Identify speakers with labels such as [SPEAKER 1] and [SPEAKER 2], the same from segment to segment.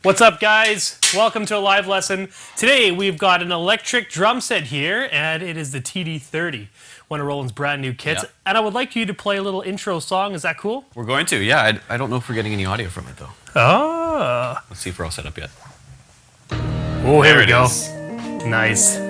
[SPEAKER 1] What's up, guys? Welcome to a live lesson. Today we've got an electric drum set here, and it is the TD30, one of Roland's brand new kits.
[SPEAKER 2] Yeah.
[SPEAKER 1] And I would like you to play a little intro song. Is that cool?
[SPEAKER 2] We're going to, yeah. I don't know if we're getting any audio from it, though.
[SPEAKER 1] Oh.
[SPEAKER 2] Let's see if we're all set up yet.
[SPEAKER 1] Oh, here we go.
[SPEAKER 2] Is.
[SPEAKER 1] Nice.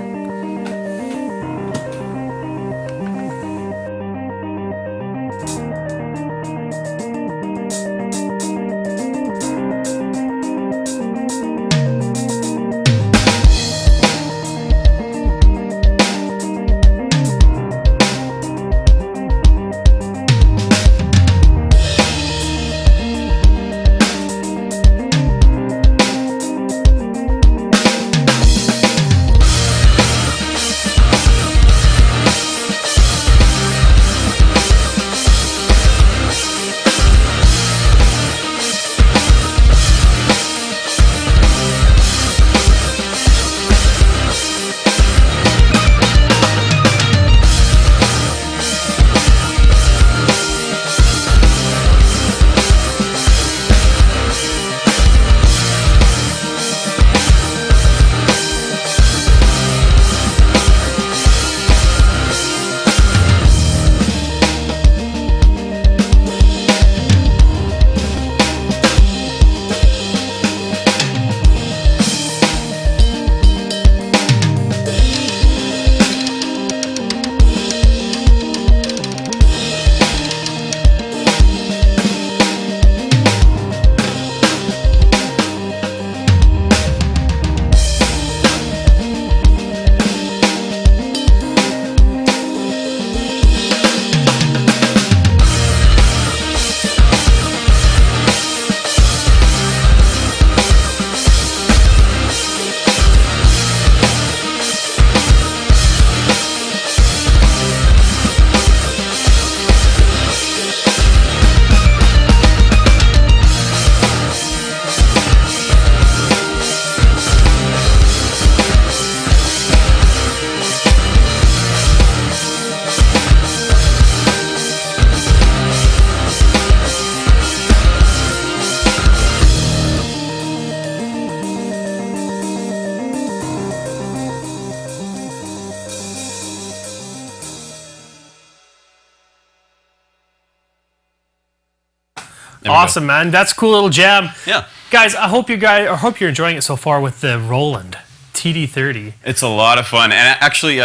[SPEAKER 1] Awesome, man. That's a cool little jam.
[SPEAKER 2] Yeah.
[SPEAKER 1] Guys, I hope you're enjoying it so far with the Roland TD30.
[SPEAKER 2] It's a lot of fun. And actually,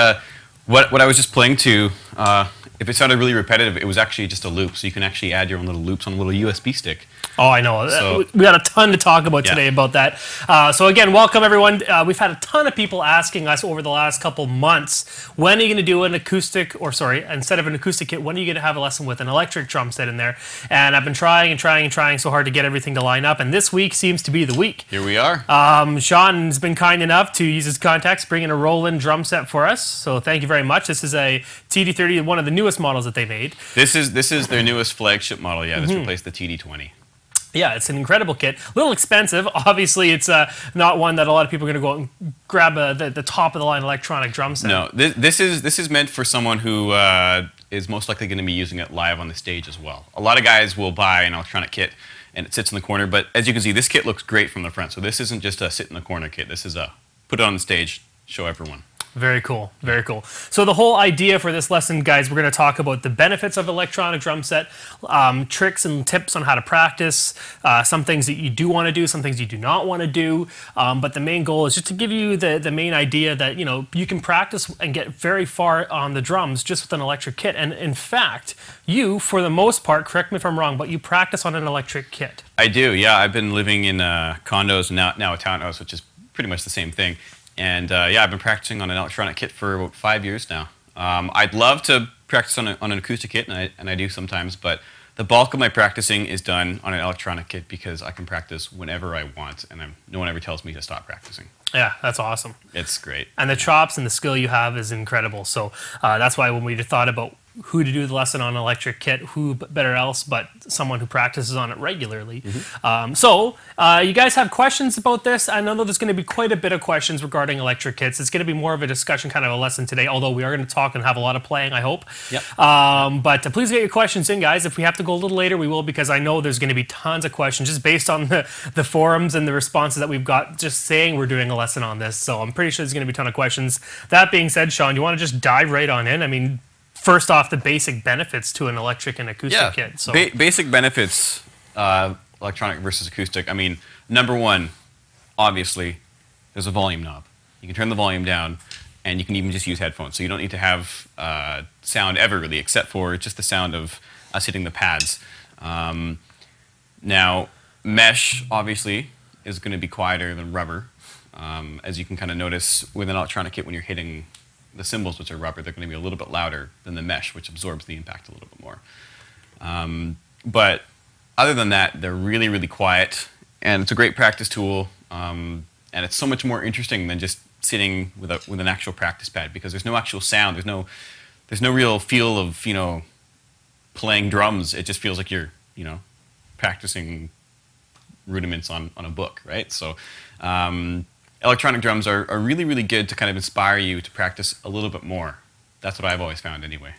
[SPEAKER 2] what I was just playing to, if it sounded really repetitive, it was actually just a loop. So you can actually add your own little loops on a little USB stick.
[SPEAKER 1] Oh, I know.
[SPEAKER 2] So,
[SPEAKER 1] we got a ton to talk about today about that. So again, welcome everyone. We've had a ton of people asking us over the last couple months, when are you going to do an acoustic, or sorry, instead of an acoustic kit, when are you going to have a lesson with an electric drum set in there? And I've been trying so hard to get everything to line up, and this week seems to be the week.
[SPEAKER 2] Here we are.
[SPEAKER 1] Sean's been kind enough to use his contacts, bring in a Roland drum set for us. So thank you very much. This is a TD30, one of the newest models that they made.
[SPEAKER 2] This is their newest flagship model. Yeah, this replaced the TD20.
[SPEAKER 1] Yeah, it's an incredible kit. A little expensive. Obviously, it's not one that a lot of people are going to go out and grab the top-of-the-line electronic drum set.
[SPEAKER 2] No, this is meant for someone who is most likely going to be using it live on the stage as well. A lot of guys will buy an electronic kit and it sits in the corner, but as you can see, this kit looks great from the front. So this isn't just a sit-in-the-corner kit. This is a put it on the stage, show everyone.
[SPEAKER 1] Very cool, very cool. So the whole idea for this lesson, guys, we're going to talk about the benefits of electronic drum set, tricks and tips on how to practice, some things that you do want to do, some things you do not want to do. But the main goal is just to give you the main idea that, you know, you can practice and get very far on the drums just with an electric kit. And in fact, you, for the most part, correct me if I'm wrong, but you practice on an electric kit.
[SPEAKER 2] I do, yeah. I've been living in condos and now a townhouse, which is pretty much the same thing. And yeah, I've been practicing on an electronic kit for about 5 years now. I'd love to practice on an acoustic kit, and I do sometimes, but the bulk of my practicing is done on an electronic kit because I can practice whenever I want, and no one ever tells me to stop practicing.
[SPEAKER 1] Yeah, that's awesome.
[SPEAKER 2] It's great.
[SPEAKER 1] And the chops and the skill you have is incredible. So that's why when we thought about who to do the lesson on an electric kit, who better else but someone who practices on it regularly. So you guys have questions about this? I know there's going to be quite a bit of questions regarding electric kits. It's going to be more of a discussion, kind of a lesson today, although we are going to talk and have a lot of playing, I hope.
[SPEAKER 2] Yep.
[SPEAKER 1] But please get your questions in, guys. If we have to go a little later, we will, because I know there's going to be tons of questions just based on the forums and the responses that we've got just saying we're doing a lesson on this. So I'm pretty sure there's going to be a ton of questions. That being said, Sean, you want to just dive right on in? I mean, first off, the basic benefits to an electric and acoustic kit. So.
[SPEAKER 2] Basic benefits, electronic versus acoustic. I mean, number one, obviously, there's a volume knob. You can turn the volume down, and you can even just use headphones. So you don't need to have sound ever, really, except for just the sound of us hitting the pads. Now, mesh, obviously, is going to be quieter than rubber. As you can kind of notice with an electronic kit, when you're hitting the cymbals, which are rubber, they're going to be a little bit louder than the mesh, which absorbs the impact a little bit more. But other than that, they're really, really quiet, and it's a great practice tool, and it's so much more interesting than just sitting with an actual practice pad, because there's no actual sound, there's no real feel of, you know, playing drums. It just feels like you're, you know, practicing rudiments on a book, right? So electronic drums are really, really good to kind of inspire you to practice a little bit more. That's what I've always found anyway.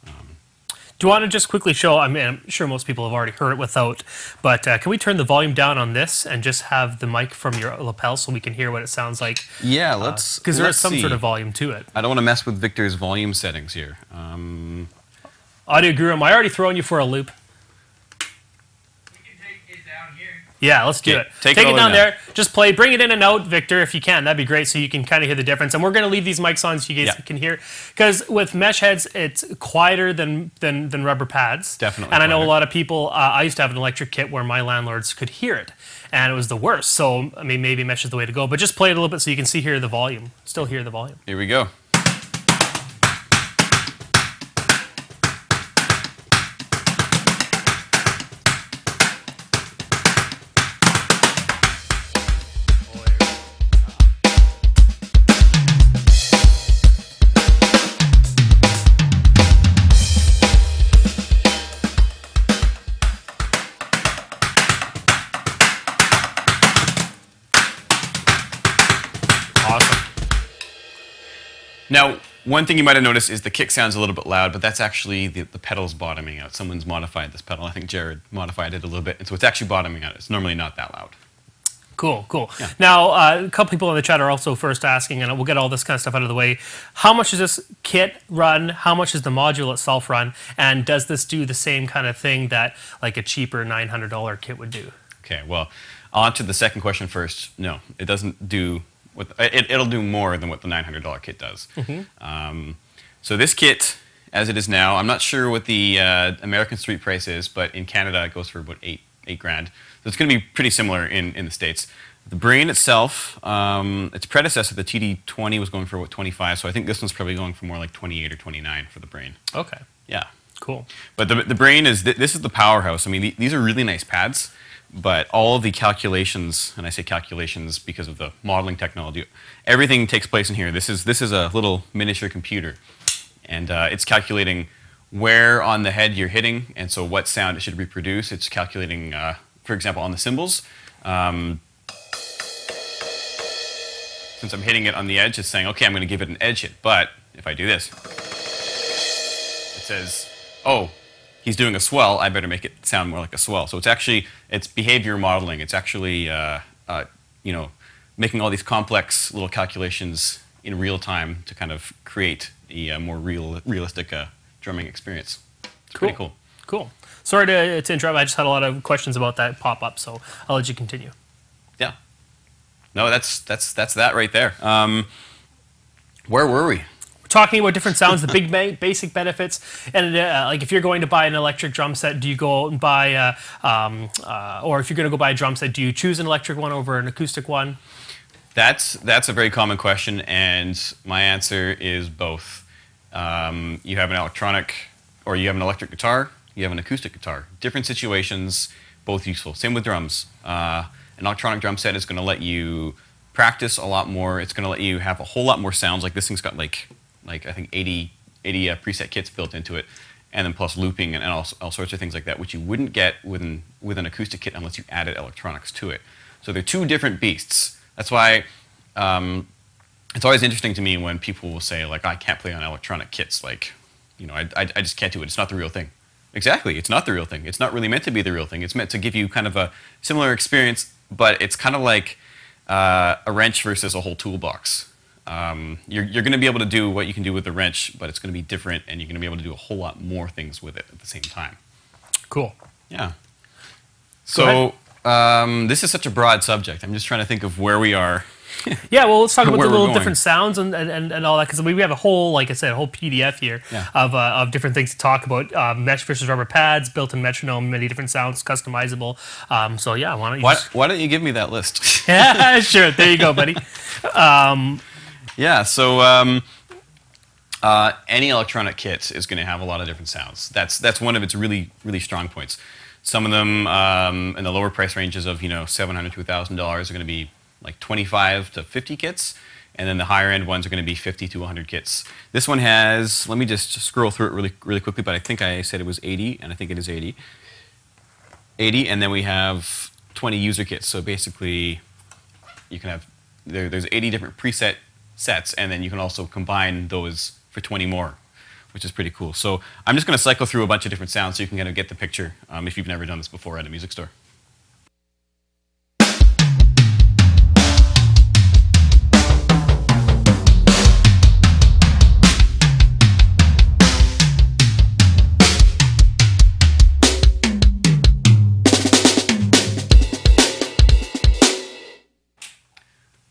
[SPEAKER 1] Do you want to just quickly show, I mean, I'm sure most people have already heard it without, but can we turn the volume down on this and just have the mic from your lapel so we can hear what it sounds like?
[SPEAKER 2] Yeah, let's
[SPEAKER 1] because there is some sort of volume to it.
[SPEAKER 2] I don't want to mess with Victor's volume settings here.
[SPEAKER 1] Audio Guru, am I already throwing you for a loop? Yeah, let's do it. Take it down there. Just play. Bring it in and out, Victor, if you can. That'd be great, so you can kind of hear the difference. And we're going to leave these mics on so you guys can hear. Because with mesh heads, it's quieter than rubber pads.
[SPEAKER 2] Definitely.
[SPEAKER 1] And I know a lot of people, I used to have an electric kit where my landlords could hear it. And it was the worst. So, I mean, maybe mesh is the way to go. But just play it a little bit so you can hear the volume. Still hear the volume.
[SPEAKER 2] Here we go. Now, one thing you might have noticed is the kick sounds a little bit loud, but that's actually the pedals bottoming out. Someone's modified this pedal. I think Jared modified it a little bit, and so it's actually bottoming out. It's normally not that loud.
[SPEAKER 1] Cool, cool.
[SPEAKER 2] Yeah.
[SPEAKER 1] Now, a couple people in the chat are also first asking, and we'll get all this kind of stuff out of the way. How much does this kit run? How much does the module itself run? And does this do the same kind of thing that like a cheaper $900 kit would do?
[SPEAKER 2] Okay, well, on to the second question first. No, it doesn't do... It'll do more than what the $900 kit does. So this kit, as it is now, I'm not sure what the American street price is, but in Canada it goes for about $8 grand. So it's going to be pretty similar in the States. The brain itself, its predecessor, the TD20, was going for about 25. So I think this one's probably going for more like 28 or 29 for the brain.
[SPEAKER 1] Okay.
[SPEAKER 2] Yeah.
[SPEAKER 1] Cool.
[SPEAKER 2] But the brain is this is the powerhouse. I mean, these are really nice pads. But all of the calculations, and I say calculations because of the modeling technology, everything takes place in here. This is a little miniature computer, and it's calculating where on the head you're hitting, and so what sound it should reproduce. It's calculating, for example, on the cymbals. Since I'm hitting it on the edge, it's saying, okay, I'm going to give it an edge hit. But if I do this, it says, oh, he's doing a swell, I better make it sound more like a swell. So it's behavior modeling. It's actually, you know, making all these complex little calculations in real time to kind of create a more realistic drumming experience. It's pretty cool.
[SPEAKER 1] Cool. Sorry to interrupt. I just had a lot of questions about that pop up, so I'll let you continue.
[SPEAKER 2] Yeah. No, that's that right there. Where were we?
[SPEAKER 1] Talking about different sounds, the big basic benefits, and like if you're going to buy an electric drum set, do you go and buy, or if you're going to go buy a drum set, do you choose an electric one over an acoustic one?
[SPEAKER 2] That's a very common question, and my answer is both. You have an electronic, or you have an electric guitar, you have an acoustic guitar. Different situations, both useful. Same with drums. An electronic drum set is going to let you practice a lot more. It's going to let you have a whole lot more sounds. Like this thing's got like I think 80 80 preset kits built into it, and then plus looping and all sorts of things like that, which you wouldn't get with an acoustic kit unless you added electronics to it. So they're two different beasts. That's why it's always interesting to me when people will say, like, I can't play on electronic kits. Like, you know, I just can't do it. It's not the real thing. Exactly, it's not the real thing. It's not really meant to be the real thing. It's meant to give you kind of a similar experience, but it's kind of like a wrench versus a whole toolbox. You're going to be able to do what you can do with the wrench, but it's going to be different, and you're going to be able to do a whole lot more things with it at the same time.
[SPEAKER 1] Cool.
[SPEAKER 2] Yeah. So this is such a broad subject. I'm just trying to think of where we are.
[SPEAKER 1] Yeah, well, let's talk about the little
[SPEAKER 2] going.
[SPEAKER 1] different sounds and all that, because we have a whole, like I said, a whole PDF here of different things to talk about. Mesh versus rubber pads, built-in metronome, many different sounds, customizable. So yeah, why don't you?
[SPEAKER 2] Why don't you give me that list?
[SPEAKER 1] Yeah, sure. There you go, buddy.
[SPEAKER 2] Yeah. So any electronic kit is going to have a lot of different sounds. That's one of its really strong points. Some of them in the lower price ranges of $700 to $1,000 are going to be like 25 to 50 kits, and then the higher end ones are going to be 50 to 100 kits. This one has, let me just scroll through it really quickly, but I think I said it was 80, and I think it is 80. 80, and then we have 20 user kits. So basically, you can have, there's 80 different preset sets, and then you can also combine those for 20 more, which is pretty cool. So I'm just going to cycle through a bunch of different sounds so you can kind of get the picture if you've never done this before at a music store.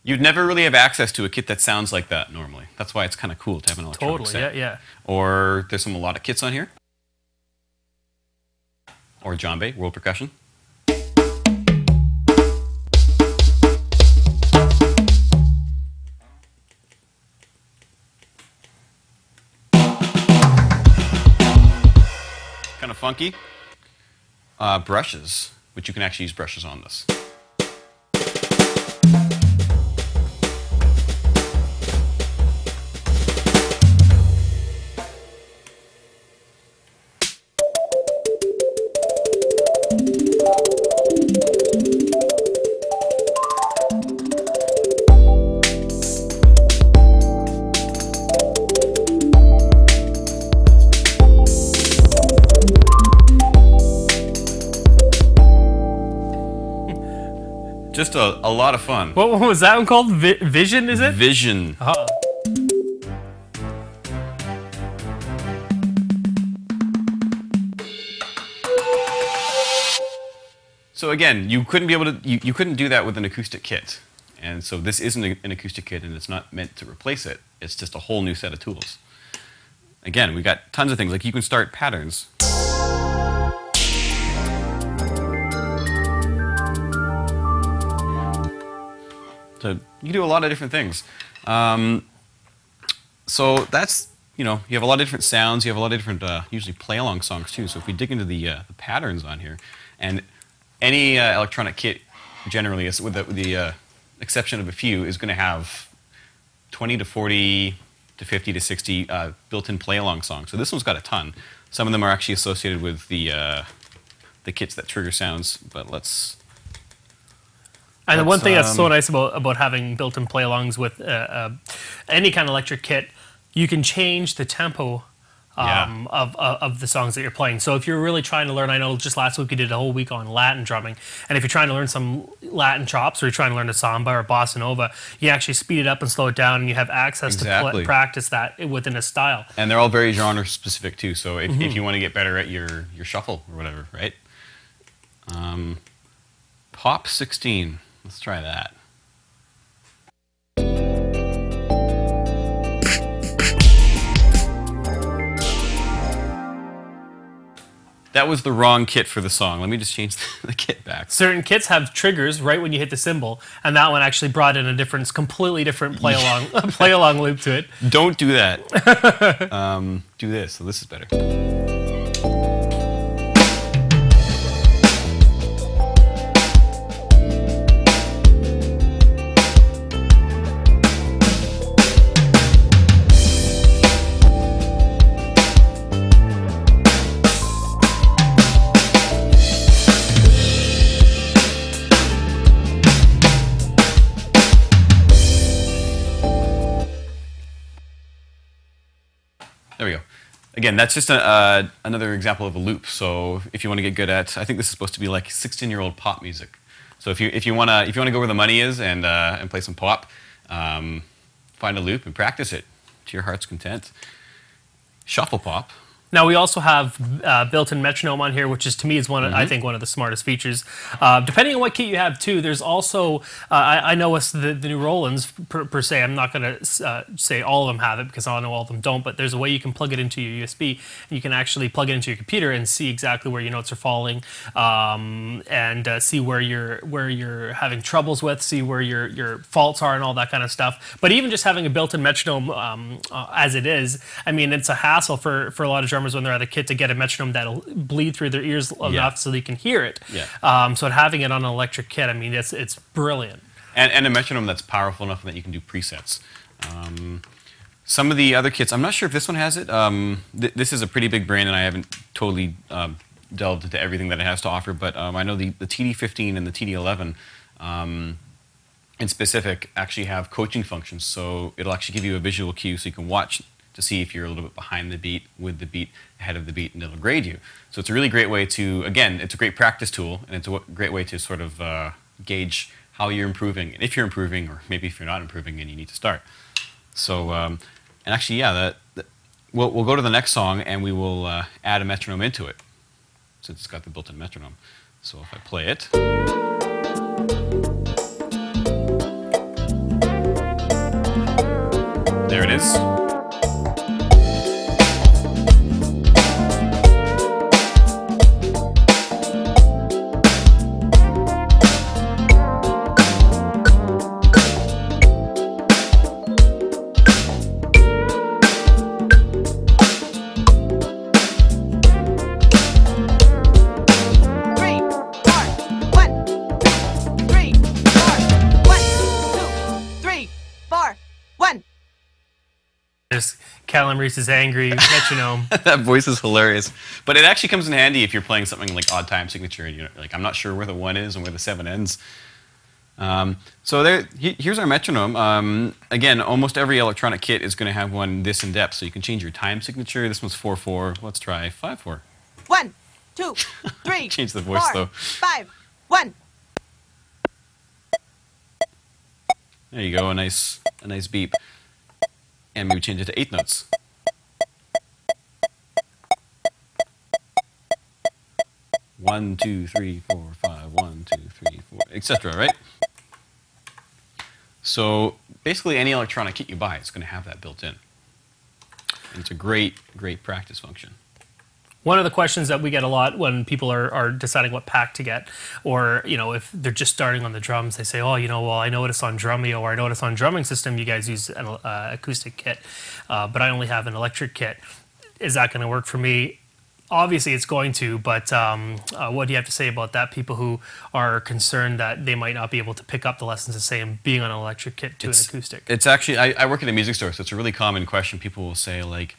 [SPEAKER 2] You'd never really have access to a kit that sounds like that normally. That's why it's kind of cool to have an electronic set.
[SPEAKER 1] Totally, yeah.
[SPEAKER 2] Or there's some melodic kits on here. Or djembe, world percussion. Kind of funky. Brushes, which you can actually use brushes on this. Just a lot of fun.
[SPEAKER 1] What was that one called? Vision, is it?
[SPEAKER 2] Vision. So again, you couldn't be able to, you couldn't do that with an acoustic kit. And so this isn't an acoustic kit, and it's not meant to replace it. It's just a whole new set of tools. Again, we got tons of things. Like you can start patterns. So you can do a lot of different things. So that's, you have a lot of different sounds. You have a lot of different, usually play-along songs too. So if we dig into the patterns on here, and any electronic kit generally, with the exception of a few, is going to have 20 to 40 to 50 to 60 built-in play-along songs. So this one's got a ton. Some of them are actually associated with the kits that trigger sounds, but let's...
[SPEAKER 1] And the one thing that's so nice about having built-in play-alongs with any kind of electric kit, you can change the tempo of the songs that you're playing. So if you're really trying to learn, I know just last week we did a whole week on Latin drumming, and if you're trying to learn some Latin chops, or you're trying to learn a samba or bossa nova, you actually speed it up and slow it down, and you have access to practice that within a style. And
[SPEAKER 2] they're all very genre specific too. So if you want to get better at your shuffle or whatever, right? Pop 16. Let's try that. That was the wrong kit for the song. Let me just change the kit back.
[SPEAKER 1] Certain kits have triggers right when you hit the cymbal, and that one actually brought in a completely different play-along loop to it.
[SPEAKER 2] Don't do that. Do this. So this is better. again, that's just another example of a loop. So if you want to get good at, I think this is supposed to be like 16-year-old pop music. So if you wanna go where the money is and play some pop, find a loop and practice it to your heart's content. Shuffle pop.
[SPEAKER 1] Now we also have built-in metronome on here, which is to me is I think one of the smartest features. Depending on what kit you have too, there's also I know it's the new Rolands per se. I'm not going to say all of them have it because I know all of them don't. But there's a way you can plug it into your USB, and you can actually plug it into your computer and see exactly where your notes are falling, and see where you're having troubles with, see where your faults are, and all that kind of stuff. But even just having a built-in metronome as it is, I mean, it's a hassle for a lot of drummers when they're at a kit to get a metronome that'll bleed through their ears enough so they can hear it.
[SPEAKER 2] Yeah.
[SPEAKER 1] So having it on an electric kit, I mean, it's brilliant.
[SPEAKER 2] And a metronome that's powerful enough that you can do presets. Some of the other kits, I'm not sure if this one has it. This is a pretty big brand, and I haven't totally delved into everything that it has to offer, but I know the TD15 and the TD11 in specific actually have coaching functions. So it'll actually give you a visual cue so you can watch to see if you're a little bit behind the beat, with the beat, ahead of the beat, and it'll grade you. So it's a really great way to, again, it's a great practice tool, and it's a great way to sort of gauge how you're improving, and if you're improving, or maybe if you're not improving and you need to start. So, and actually, yeah, we'll go to the next song, and we will add a metronome into it, since it's got the built-in metronome. So if I play it. There it is.
[SPEAKER 1] Callum Reese's angry metronome.
[SPEAKER 2] That voice is hilarious. But it actually comes in handy if you're playing something like odd time signature and you're like, I'm not sure where the 1 is and where the 7 ends. So here's our metronome. Again, almost every electronic kit is going to have one this in depth, so you can change your time signature. This one's 4/4. Let's try 5/4.
[SPEAKER 3] 1, 2, 3.
[SPEAKER 2] Change the voice
[SPEAKER 3] 4,
[SPEAKER 2] though.
[SPEAKER 3] 5, 1.
[SPEAKER 2] There you go, a nice beep. And maybe change it to 8 notes. One, 2, 3, 4, 5. 1, 2, 3, 4, etc. Right? So basically, any electronic kit you buy is going to have that built in, and it's a great practice function.
[SPEAKER 1] One of the questions that we get a lot when people are deciding what pack to get, or if they're just starting on the drums, they say, oh, well, I noticed on Drumeo, or I noticed on Drumming System you guys use an acoustic kit, but I only have an electric kit. Is that going to work for me? Obviously it's going to, but what do you have to say about that? People who are concerned that they might not be able to pick up the lessons the same being on an electric kit to an acoustic.
[SPEAKER 2] It's actually, I work at a music store, so it's a really common question. People will say, like,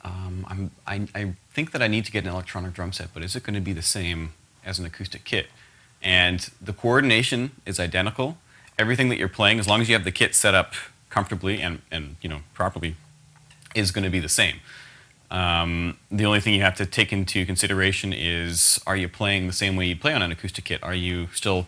[SPEAKER 2] I think that I need to get an electronic drum set, but is it going to be the same as an acoustic kit? And the coordination is identical. Everything that you're playing, as long as you have the kit set up comfortably and properly, is going to be the same. The only thing you have to take into consideration is, are you playing the same way you play on an acoustic kit? Are you still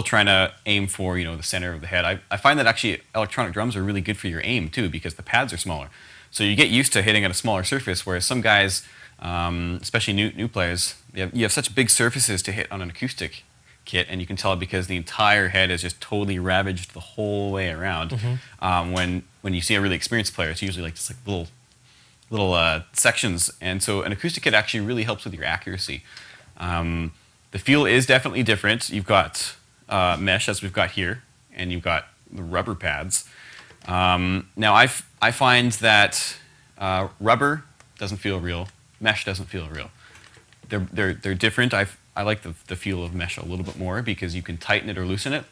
[SPEAKER 2] trying to aim for the center of the head? I find that actually electronic drums are really good for your aim too, because the pads are smaller. So you get used to hitting at a smaller surface, whereas some guys, especially new players, you have such big surfaces to hit on an acoustic kit, and you can tell because the entire head is just totally ravaged the whole way around. When you see a really experienced player, it's usually like just like little sections, and so an acoustic kit actually really helps with your accuracy. The feel is definitely different. You've got mesh, as we've got here, and you've got the rubber pads. Now I find that rubber doesn't feel real, mesh doesn't feel real. They're different. I like the feel of mesh a little bit more because you can tighten it or loosen it.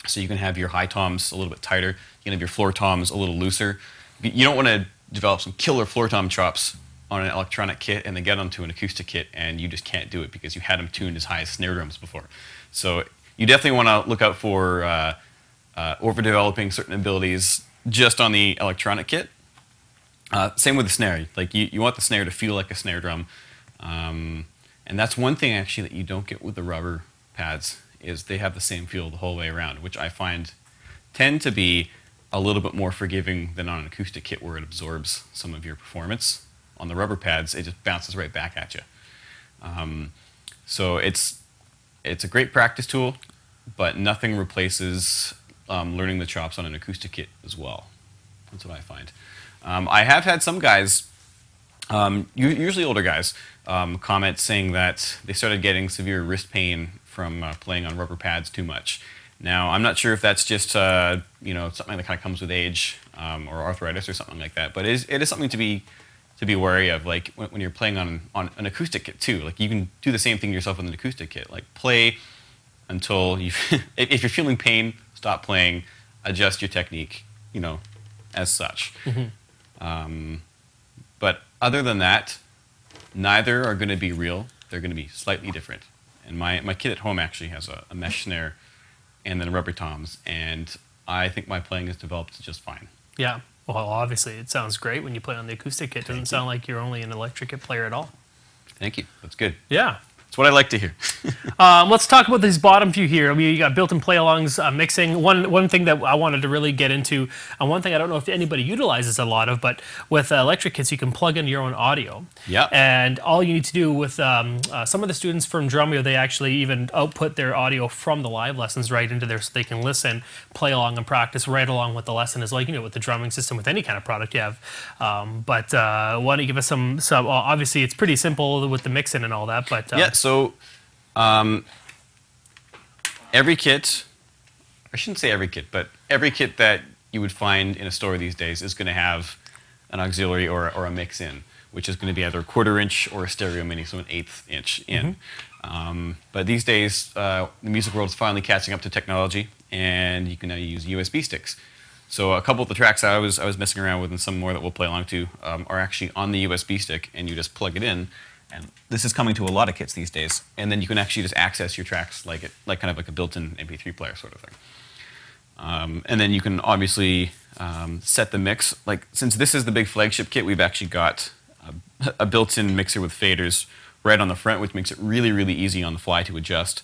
[SPEAKER 2] So you can have your high toms a little bit tighter. You can have your floor toms a little looser. You don't want to develop some killer floor tom chops on an electronic kit and then get onto an acoustic kit and you just can't do it because you had them tuned as high as snare drums before. So you definitely want to look out for overdeveloping certain abilities just on the electronic kit. Same with the snare. Like you want the snare to feel like a snare drum. And that's one thing actually that you don't get with the rubber pads is they have the same feel the whole way around, which I find tend to be a little bit more forgiving than on an acoustic kit where it absorbs some of your performance. On the rubber pads, it just bounces right back at you. So it's a great practice tool, but nothing replaces learning the chops on an acoustic kit as well. That's what I find. I have had some guys, usually older guys, comment saying that they started getting severe wrist pain from playing on rubber pads too much. Now, I'm not sure if that's just something that kind of comes with age or arthritis or something like that, but it is something to be wary of. Like when you're playing on an acoustic kit too, like you can do the same thing yourself with an acoustic kit. Like play until if you're feeling pain, stop playing, adjust your technique, as such. Mm-hmm. But other than that, neither are going to be real. They're going to be slightly different. And my kit at home actually has a mesh snare and then rubber toms, and I think my playing has developed just fine.
[SPEAKER 1] Yeah. Well, obviously, it sounds great when you play on the acoustic kit. It doesn't sound like you're only an electric kit player at all.
[SPEAKER 2] Thank you. That's good.
[SPEAKER 1] Yeah.
[SPEAKER 2] That's what I like to hear.
[SPEAKER 1] Let's talk about these bottom few here. I mean, you got built-in play-alongs, mixing. One thing that I wanted to really get into, and one thing I don't know if anybody utilizes a lot of, but with electric kits, you can plug in your own audio.
[SPEAKER 2] Yeah.
[SPEAKER 1] And all you need to do with some of the students from Drumeo, they actually even output their audio from the live lessons right into there so they can listen, play along, and practice right along with the lesson as well. With the drumming system, with any kind of product you have. But why don't you give us some obviously, it's pretty simple with the mixing and all that, but...
[SPEAKER 2] yeah, so every kit, I shouldn't say every kit, but every kit that you would find in a store these days is going to have an auxiliary or a mix in, which is going to be either a 1/4 inch or a stereo mini, so an 1/8 inch in. Mm-hmm. But these days, the music world is finally catching up to technology, and you can now use USB sticks. So a couple of the tracks I was messing around with, and some more that we'll play along to, are actually on the USB stick, and you just plug it in. And this is coming to a lot of kits these days. And then you can actually just access your tracks like kind of like a built-in MP3 player sort of thing. And then you can obviously set the mix. Like since this is the big flagship kit, we've actually got a built-in mixer with faders right on the front, which makes it really, really easy on the fly to adjust.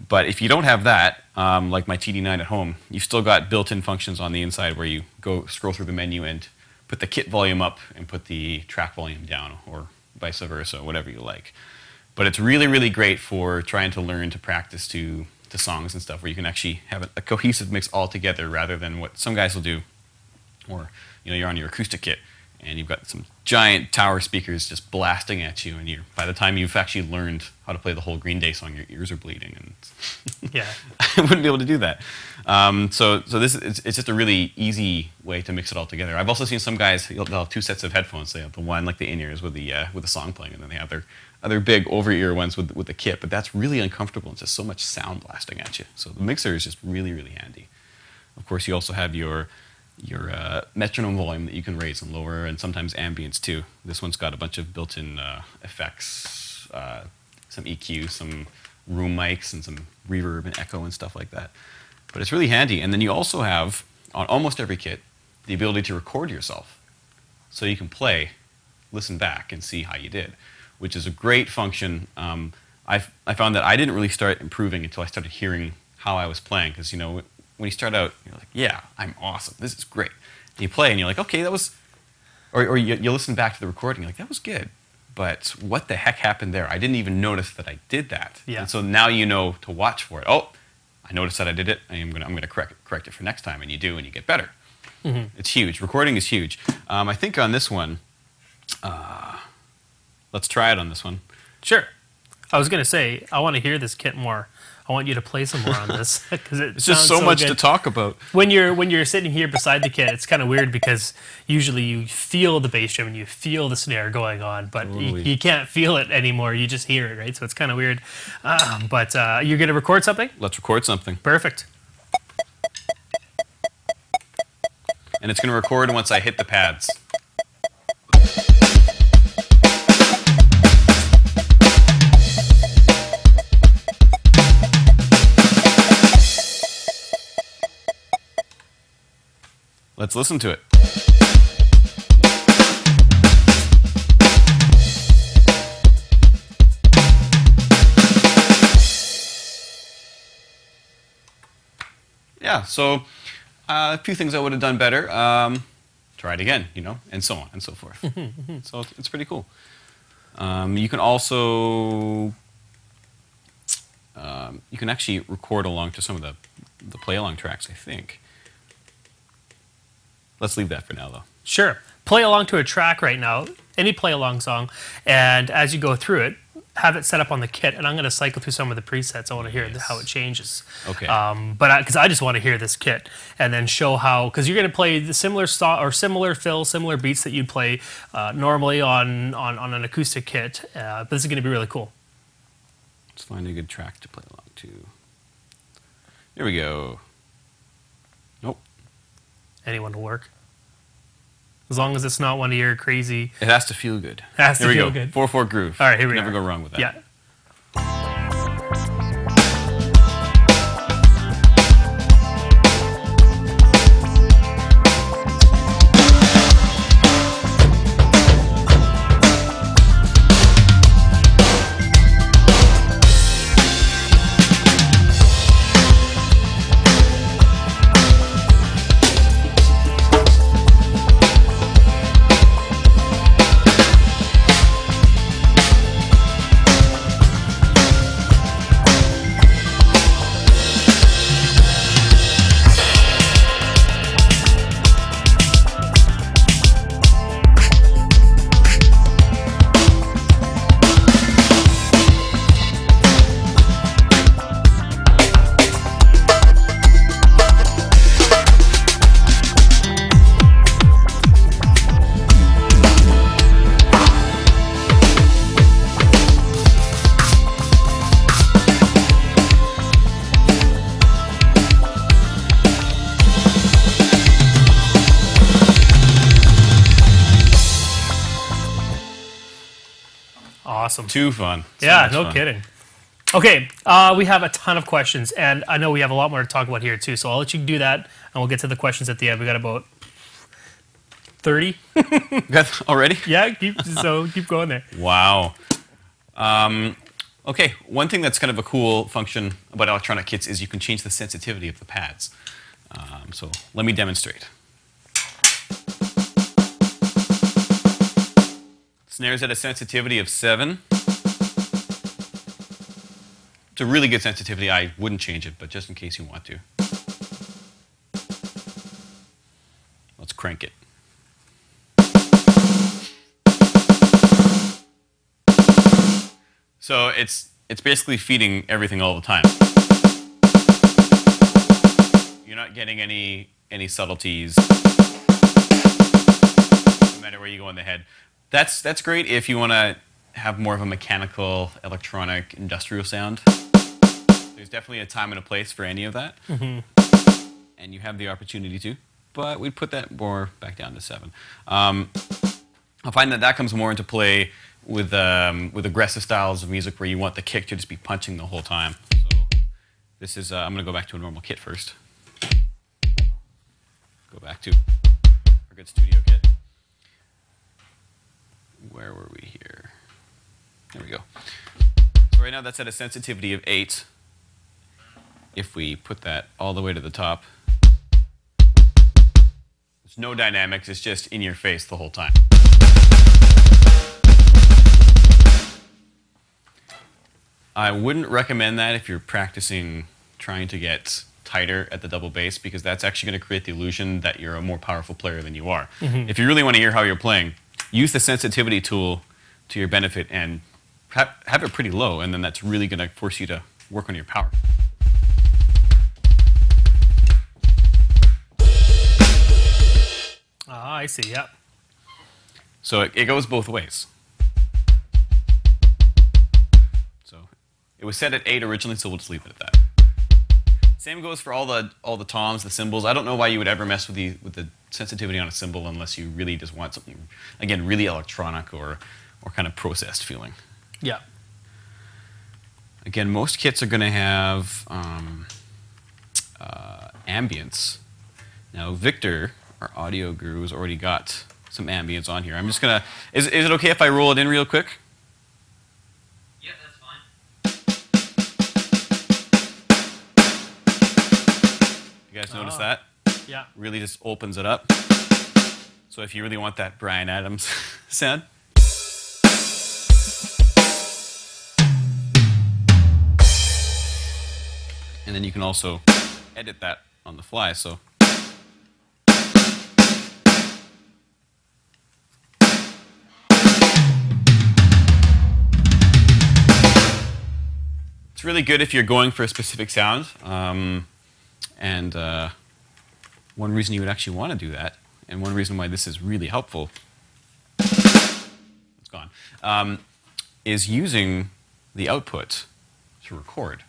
[SPEAKER 2] But if you don't have that, like my TD9 at home, you've still got built-in functions on the inside where you scroll through the menu and put the kit volume up and put the track volume down, or vice versa, whatever you like. But it's really, really great for trying to learn to practice to songs and stuff, where you can actually have a cohesive mix all together rather than what some guys will do. Or you're on your acoustic kit and you've got some giant tower speakers just blasting at you, and by the time you've actually learned how to play the whole Green Day song, your ears are bleeding, and
[SPEAKER 1] yeah,
[SPEAKER 2] I wouldn't be able to do that. So it's just a really easy way to mix it all together. I've also seen some guys, they'll have 2 sets of headphones. They have the one like the in-ears with the song playing, and then they have their other big over-ear ones with the kit. But that's really uncomfortable. It's just so much sound blasting at you. So the mixer is just really, really handy. Of course, you also have your metronome volume that you can raise and lower, and sometimes ambience too. This one's got a bunch of built-in effects, some EQ, some room mics, and some reverb and echo and stuff like that. But it's really handy. And then you also have, on almost every kit, the ability to record yourself. So you can play, listen back, and see how you did, which is a great function. I found that I didn't really start improving until I started hearing how I was playing, because when you start out, you're like, yeah, I'm awesome. This is great. And you play, and you're like, okay, that was... Or you listen back to the recording, you're like, that was good. But what the heck happened there? I didn't even notice that I did that.
[SPEAKER 1] Yeah.
[SPEAKER 2] And so now you know to watch for it. Oh, I noticed that I did it. I'm gonna correct it for next time. And you do, and you get better. Mm-hmm. It's huge. Recording is huge. I think on this one, let's try it on this one.
[SPEAKER 1] Sure. I was going to say, I want to hear this kit more. I want you to play some more on this, because it's
[SPEAKER 2] just so much good to talk about.
[SPEAKER 1] When you're sitting here beside the kit, it's kind of weird because usually you feel the bass drum and you feel the snare going on, but you can't feel it anymore. You just hear it, right? So it's kind of weird. But you're going to record something?
[SPEAKER 2] Let's record something.
[SPEAKER 1] Perfect.
[SPEAKER 2] And it's going to record once I hit the pads. Let's listen to it. yeah, so a few things I would have done better. Try it again, you know, and so on and so forth. So it's pretty cool. You can also you can actually record along to some of the play-along tracks, I think. Let's leave that for now, though.
[SPEAKER 1] Sure. Play along to a track right now, any play-along song, and as you go through it, have it set up on the kit, and I'm going to cycle through some of the presets. I want to hear how it changes.
[SPEAKER 2] Okay.
[SPEAKER 1] But because I just want to hear this kit, and then show how, because you're going to play the similar similar fill, similar beats that you'd play normally on an acoustic kit. But this is going to be really cool.
[SPEAKER 2] Let's find a good track to play along to. Here we go. Nope.
[SPEAKER 1] Anyone will work. As long as it's not one of your crazy...
[SPEAKER 2] It has to feel good.
[SPEAKER 1] It has to
[SPEAKER 2] here
[SPEAKER 1] feel
[SPEAKER 2] we go.
[SPEAKER 1] good.
[SPEAKER 2] 4/4 groove.
[SPEAKER 1] All right, here we
[SPEAKER 2] Never
[SPEAKER 1] are.
[SPEAKER 2] go wrong with that.
[SPEAKER 1] Yeah. Awesome.
[SPEAKER 2] Too fun.
[SPEAKER 1] Yeah, no kidding. Okay, we have a ton of questions, and I know we have a lot more to talk about here too, so I'll let you do that, and we'll get to the questions at the end. We got about 30.
[SPEAKER 2] Already?
[SPEAKER 1] Yeah, keep going there.
[SPEAKER 2] Wow. Okay, one thing that's kind of a cool function about electronic kits is you can change the sensitivity of the pads. So let me demonstrate. Snares at a sensitivity of 7. It's a really good sensitivity. I wouldn't change it, but just in case you want to. Let's crank it. So it's basically feeding everything all the time. You're not getting any subtleties, no matter where you go in the head. That's great if you want to have more of a mechanical, electronic, industrial sound. There's definitely a time and a place for any of that. And you have the opportunity to, but we'd put that more back down to 7. I find that comes more into play with aggressive styles of music where you want the kick to just be punching the whole time. So this is, I'm going to go back to a normal kit first. Go back to our good studio kit. Where were we here? There we go. So right now that's at a sensitivity of 8. If we put that all the way to the top, there's no dynamics, it's just in your face the whole time. I wouldn't recommend that if you're practicing trying to get tighter at the double bass, because that's actually going to create the illusion that you're a more powerful player than you are. If you really want to hear how you're playing, use the sensitivity tool to your benefit and have it pretty low, and then that's really going to force you to work on your power.
[SPEAKER 1] Ah, I see, yeah.
[SPEAKER 2] So it goes both ways. So it was set at 8 originally, so we'll just leave it at that. Same goes for all the toms, the cymbals. I don't know why you would ever mess with the sensitivity on a cymbal unless you really just want something, again, really electronic or kind of processed feeling.
[SPEAKER 1] Yeah.
[SPEAKER 2] Again, most kits are going to have ambience. Now, Victor, our audio guru, has already got some ambience on here. I'm just going to... Is it okay if I roll it in real quick?
[SPEAKER 4] Yeah, that's fine.
[SPEAKER 2] You guys Notice that?
[SPEAKER 1] Yeah.
[SPEAKER 2] Really just opens it up. So if you really want that Bryan Adams sound. And then you can also edit that on the fly. So it's really good if you're going for a specific sound. One reason you would actually want to do that, and one reason why this is really helpful, it's gone, is using the output to record.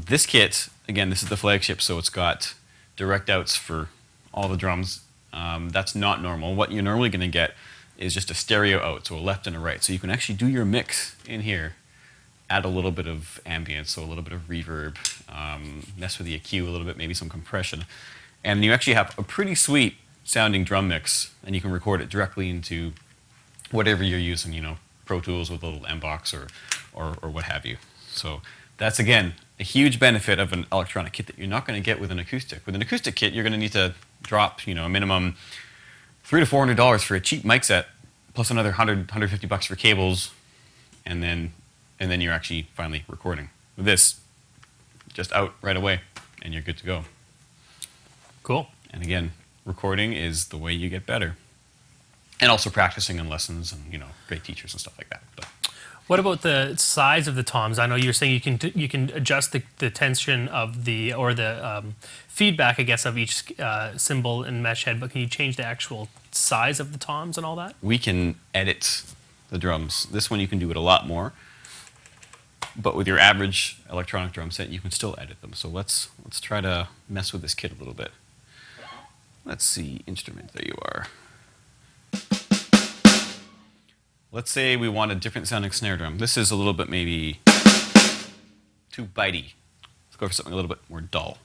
[SPEAKER 2] This kit, again, this is the flagship, so it's got direct outs for all the drums. That's not normal. What you're normally going to get is just a stereo out, so a left and a right. So you can actually do your mix in here, add a little bit of ambience, so a little bit of reverb, mess with the EQ a little bit, maybe some compression. And you actually have a pretty sweet sounding drum mix, and you can record it directly into whatever you're using, you know, Pro Tools with a little M-Box or what have you. So that's, again, a huge benefit of an electronic kit that you're not going to get with an acoustic. With an acoustic kit, you're going to need to drop, you know, a minimum $300 to $400 for a cheap mic set, plus another $100, $150 for cables, and then you're actually finally recording. With this, just out right away, and you're good to go.
[SPEAKER 1] Cool.
[SPEAKER 2] And again, recording is the way you get better. And also practicing in lessons and, you know, great teachers and stuff like that. But
[SPEAKER 1] What about the size of the toms? I know you're saying you can adjust the tension of the feedback, I guess, of each cymbal and mesh head, but can you change the actual size of the toms and all that?
[SPEAKER 2] we can edit the drums. This one you can do it a lot more. But with your average electronic drum set, you can still edit them. So let's try to mess with this kit a little bit. Let's see, instrument, there you are. Let's say we want a different sounding snare drum. This is a little bit maybe too bitey. Let's go for something a little bit more dull.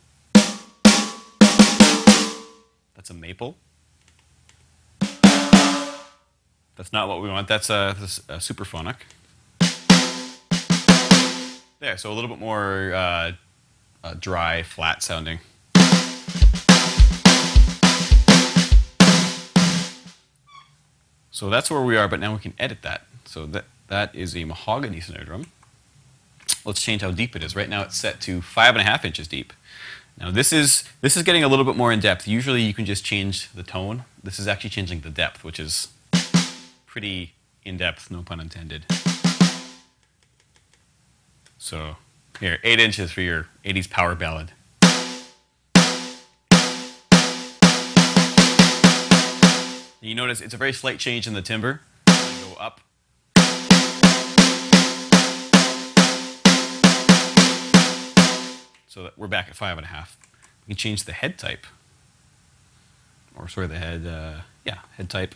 [SPEAKER 2] That's a maple. That's not what we want. That's a superphonic. There, so a little bit more dry, flat sounding. So that's where we are, but now we can edit that. So that is a mahogany snare drum. Let's change how deep it is. Right now it's set to 5.5 inches deep. Now this is getting a little bit more in depth. Usually you can just change the tone. This is actually changing the depth, which is pretty in depth, no pun intended. So here, 8 inches for your 80s power ballad. You notice it's a very slight change in the timbre. I'm going to go up. So that we're back at 5.5. We can change the head type. Or sorry, the head, head type.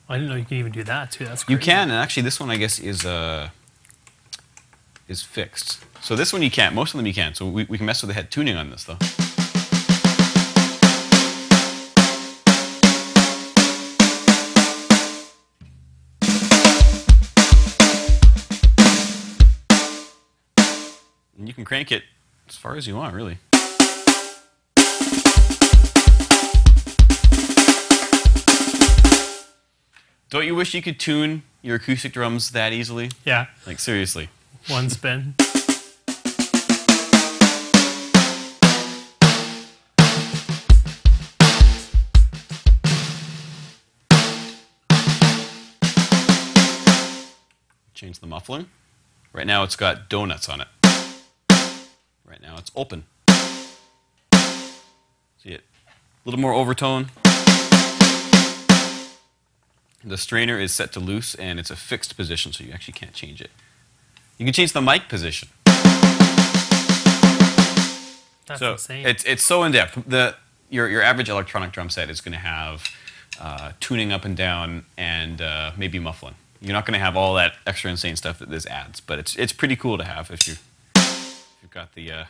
[SPEAKER 1] I didn't know you could even do that too. That's crazy.
[SPEAKER 2] You can, and actually this one I guess is fixed. So this one you can't. Most of them you can. So we can mess with the head tuning on this though. And you can crank it as far as you want, really. Don't you wish you could tune your acoustic drums that easily?
[SPEAKER 1] Yeah.
[SPEAKER 2] Like, seriously.
[SPEAKER 1] One spin.
[SPEAKER 2] Change the muffling. Right now it's got donuts on it. Right now it's open. See it? A little more overtone. The strainer is set to loose and it's a fixed position, so you actually can't change it. You can change the mic position.
[SPEAKER 1] That's
[SPEAKER 2] so
[SPEAKER 1] insane.
[SPEAKER 2] It's so in depth. Your average electronic drum set is going to have tuning up and down and maybe muffling. You're not going to have all that extra insane stuff that this adds, but it's pretty cool to have if you've got the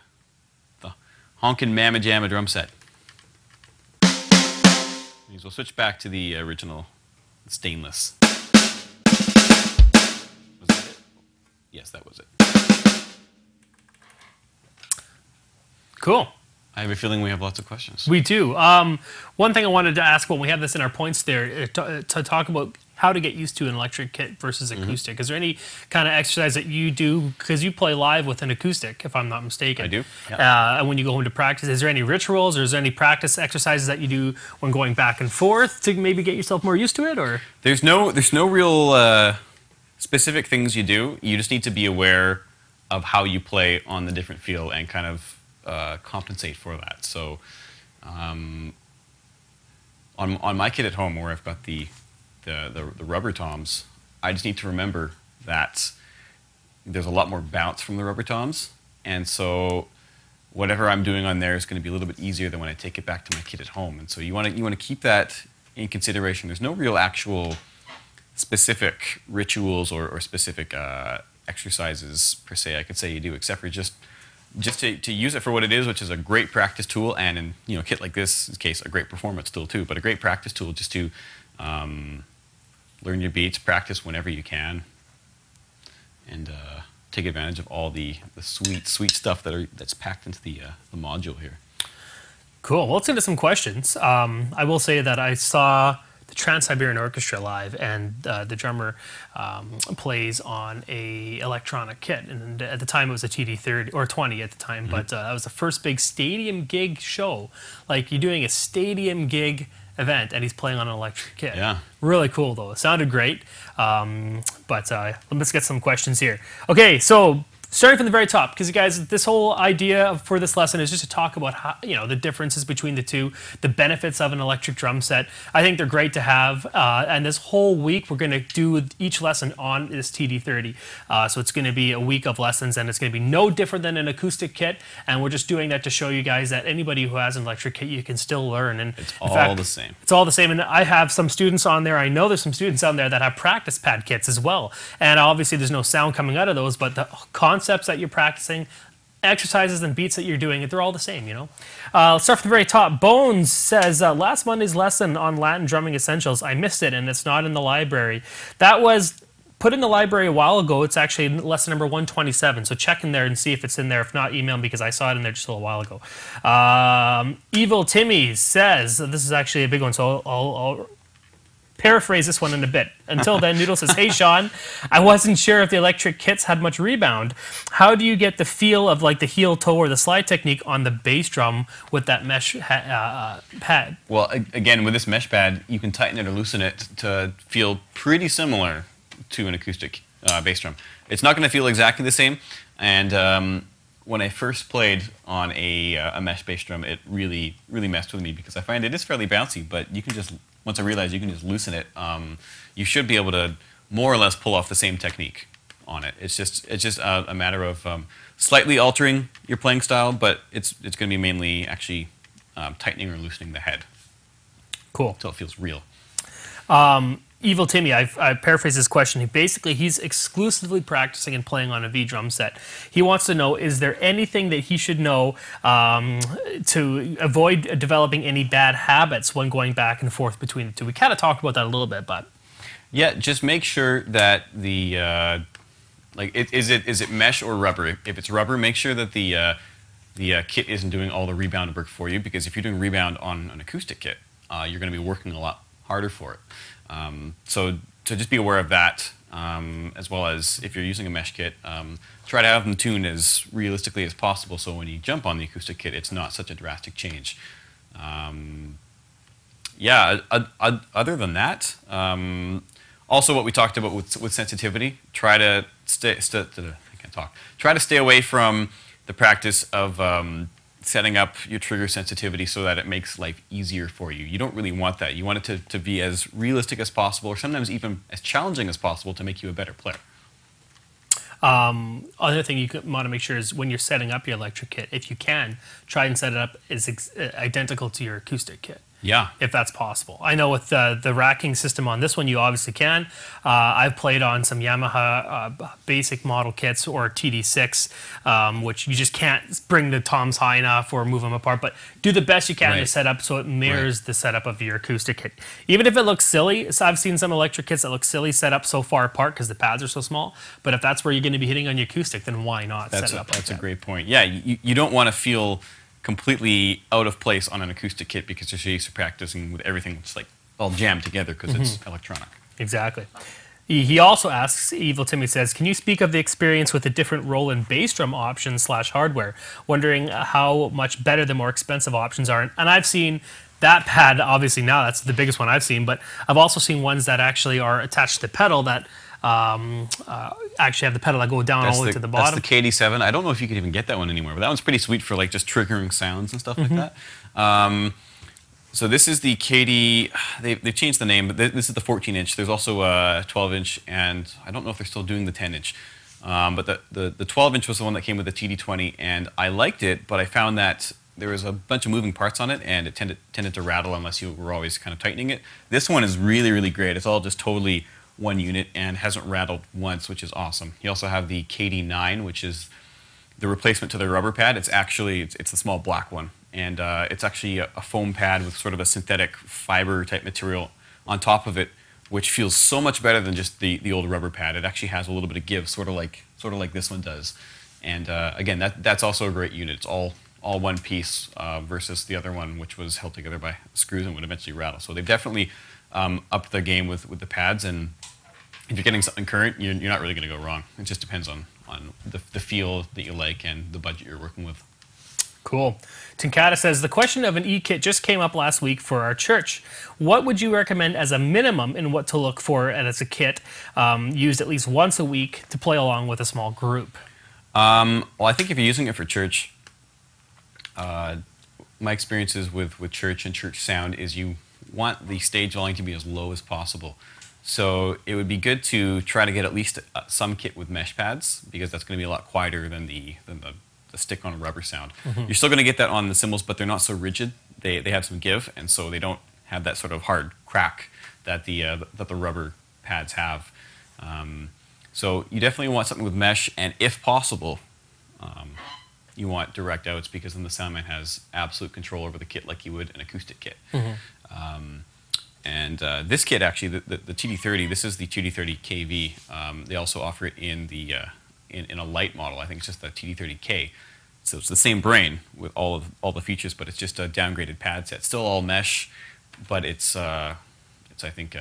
[SPEAKER 2] honkin' mamma jamma drum set. We'll switch back to the original stainless. Was that it? Yes, that was it.
[SPEAKER 1] Cool.
[SPEAKER 2] I have a feeling we have lots of questions.
[SPEAKER 1] We do. One thing I wanted to ask when we have this in our points there to talk about how to get used to an electric kit versus acoustic. Is there any kind of exercise that you do, because you play live with an acoustic, if I'm not mistaken?
[SPEAKER 2] I do.
[SPEAKER 1] And when you go home to practice, is there any rituals or is there any practice exercises that you do when going back and forth to maybe get yourself more used to it? Or
[SPEAKER 2] there's no real specific things you do. You just need to be aware of how you play on the different feel and kind of compensate for that. So on my kit at home, where I've got the rubber toms, I just need to remember that there's a lot more bounce from the rubber toms, and so whatever I'm doing on there is going to be a little bit easier than when I take it back to my kit at home. And so you want to keep that in consideration. There's no real actual specific rituals or specific exercises per se I could say you do, except for just to use it for what it is, which is a great practice tool, and in a kit like this case, a great performance tool too, but a great practice tool just to learn your beats, practice whenever you can, and take advantage of all the sweet stuff that's packed into the module here.
[SPEAKER 1] Cool. Well, let's get into some questions. I will say that I saw the Trans-Siberian Orchestra live, and the drummer plays on a electronic kit, and at the time it was a TD-30 or 20 at the time, but that was the first big stadium gig show. Like, you're doing a stadium gig event and he's playing on an electric kit.
[SPEAKER 2] Yeah.
[SPEAKER 1] Really cool though. It sounded great. But let's get some questions here. Okay, so starting from the very top, because you guys, this whole idea for this lesson is just to talk about how, the differences between the two, the benefits of an electric drum set. I think they're great to have, and this whole week we're going to do each lesson on this TD-30. So it's going to be a week of lessons, and it's going to be no different than an acoustic kit, and we're just doing that to show you guys that anybody who has an electric kit, you can still learn. And
[SPEAKER 2] it's all the same.
[SPEAKER 1] It's all the same, and I have some students on there. I know there's some students on there that have practice pad kits as well, and obviously there's no sound coming out of those, but the concepts that you're practicing, exercises and beats that you're doing, they're all the same, Let's start from the very top. Bones says, last Monday's lesson on Latin drumming essentials, I missed it and it's not in the library. That was put in the library a while ago. It's actually lesson number 127, so check in there and see if it's in there. If not, email me because I saw it in there just a little while ago. Evil Timmy says, this is actually a big one, so I'll paraphrase this one in a bit. Until then, Noodle says, hey Sean, I wasn't sure if the electric kits had much rebound. How do you get the feel of like the heel toe or the slide technique on the bass drum with that mesh pad?
[SPEAKER 2] Well, again, with this mesh pad, you can tighten it or loosen it to feel pretty similar to an acoustic bass drum. It's not going to feel exactly the same, and when I first played on a mesh bass drum, it really messed with me because I find it is fairly bouncy, but you can just, once I realized you can just loosen it, you should be able to more or less pull off the same technique on it. It's just a matter of slightly altering your playing style, but it's going to be mainly actually tightening or loosening the head.
[SPEAKER 1] Cool.
[SPEAKER 2] Until it feels real.
[SPEAKER 1] Evil Timmy, I paraphrased his question. He's exclusively practicing and playing on a V drum set. He wants to know, is there anything that he should know to avoid developing any bad habits when going back and forth between the two? We kind of talked about that a little bit, but
[SPEAKER 2] yeah, just make sure that the is it mesh or rubber? If it's rubber, make sure that the kit isn't doing all the rebound work for you, because if you're doing rebound on an acoustic kit, you're going to be working a lot harder for it. So just be aware of that, as well as if you're using a mesh kit, try to have them tuned as realistically as possible so when you jump on the acoustic kit, it's not such a drastic change. Yeah, other than that, also what we talked about with sensitivity, try to stay away from the practice of setting up your trigger sensitivity so that it makes life easier for you. You don't really want that. You want it to be as realistic as possible, or sometimes even as challenging as possible to make you a better player.
[SPEAKER 1] Other thing you want to make sure is when you're setting up your electric kit, if you can, try and set it up as identical to your acoustic kit.
[SPEAKER 2] Yeah.
[SPEAKER 1] If that's possible. I know with the racking system on this one, you obviously can. I've played on some Yamaha basic model kits or TD6, which you just can't bring the toms high enough or move them apart, but do the best you can to set up so it mirrors the setup of your acoustic kit. Even if it looks silly, so I've seen some electric kits that look silly set up so far apart because the pads are so small, but if that's where you're going to be hitting on your acoustic, then why not set it up like that?
[SPEAKER 2] That's a great point. Yeah, you don't want to feel completely out of place on an acoustic kit because you're so used to practicing with everything just like all jammed together because it's electronic.
[SPEAKER 1] Exactly. He also asks, Evil Timmy says, can you speak of the experience with the different roll and bass drum options / hardware? Wondering how much better the more expensive options are. And I've seen that pad, obviously now that's the biggest one I've seen, but I've also seen ones that actually are attached to the pedal that actually have the pedal that go down all the way to the bottom.
[SPEAKER 2] That's the KD7. I don't know if you could even get that one anymore, but that one's pretty sweet for like just triggering sounds and stuff like that. So this is the KD, they've changed the name, but this is the 14-inch. There's also a 12-inch, and I don't know if they're still doing the 10-inch. But the 12-inch was the one that came with the TD20, and I liked it, but I found that there was a bunch of moving parts on it, and it tended to rattle unless you were always kind of tightening it. This one is really, really great. It's all just totally one unit and hasn't rattled once, which is awesome. You also have the KD9, which is the replacement to the rubber pad. It's the small black one. And it's actually a foam pad with sort of a synthetic fiber type material on top of it, which feels so much better than just the old rubber pad. It actually has a little bit of give, sort of like this one does. And again, that's also a great unit. It's all one piece versus the other one, which was held together by screws and would eventually rattle. So they've definitely upped the game with the pads. And if you're getting something current, you're not really going to go wrong. It just depends on the feel that you like and the budget you're working with.
[SPEAKER 1] Cool. Tinkata says, the question of an e-kit just came up last week for our church. What would you recommend as a minimum in what to look for as a kit used at least once a week to play along with a small group?
[SPEAKER 2] Well, I think if you're using it for church, my experiences with church and church sound is you want the stage volume to be as low as possible. So it would be good to try to get at least some kit with mesh pads, because that's going to be a lot quieter than the stick on a rubber sound. You're still going to get that on the cymbals, but they're not so rigid. They have some give, and so they don't have that sort of hard crack that the rubber pads have. So you definitely want something with mesh, and if possible, you want direct outs, because then the soundman has absolute control over the kit like you would an acoustic kit. And this kit, actually, the TD30, this is the TD30 KV. They also offer it in the in a light model. I think it's just the TD30K. So it's the same brain with all the features, but it's just a downgraded pad set. Still all mesh, but it's I think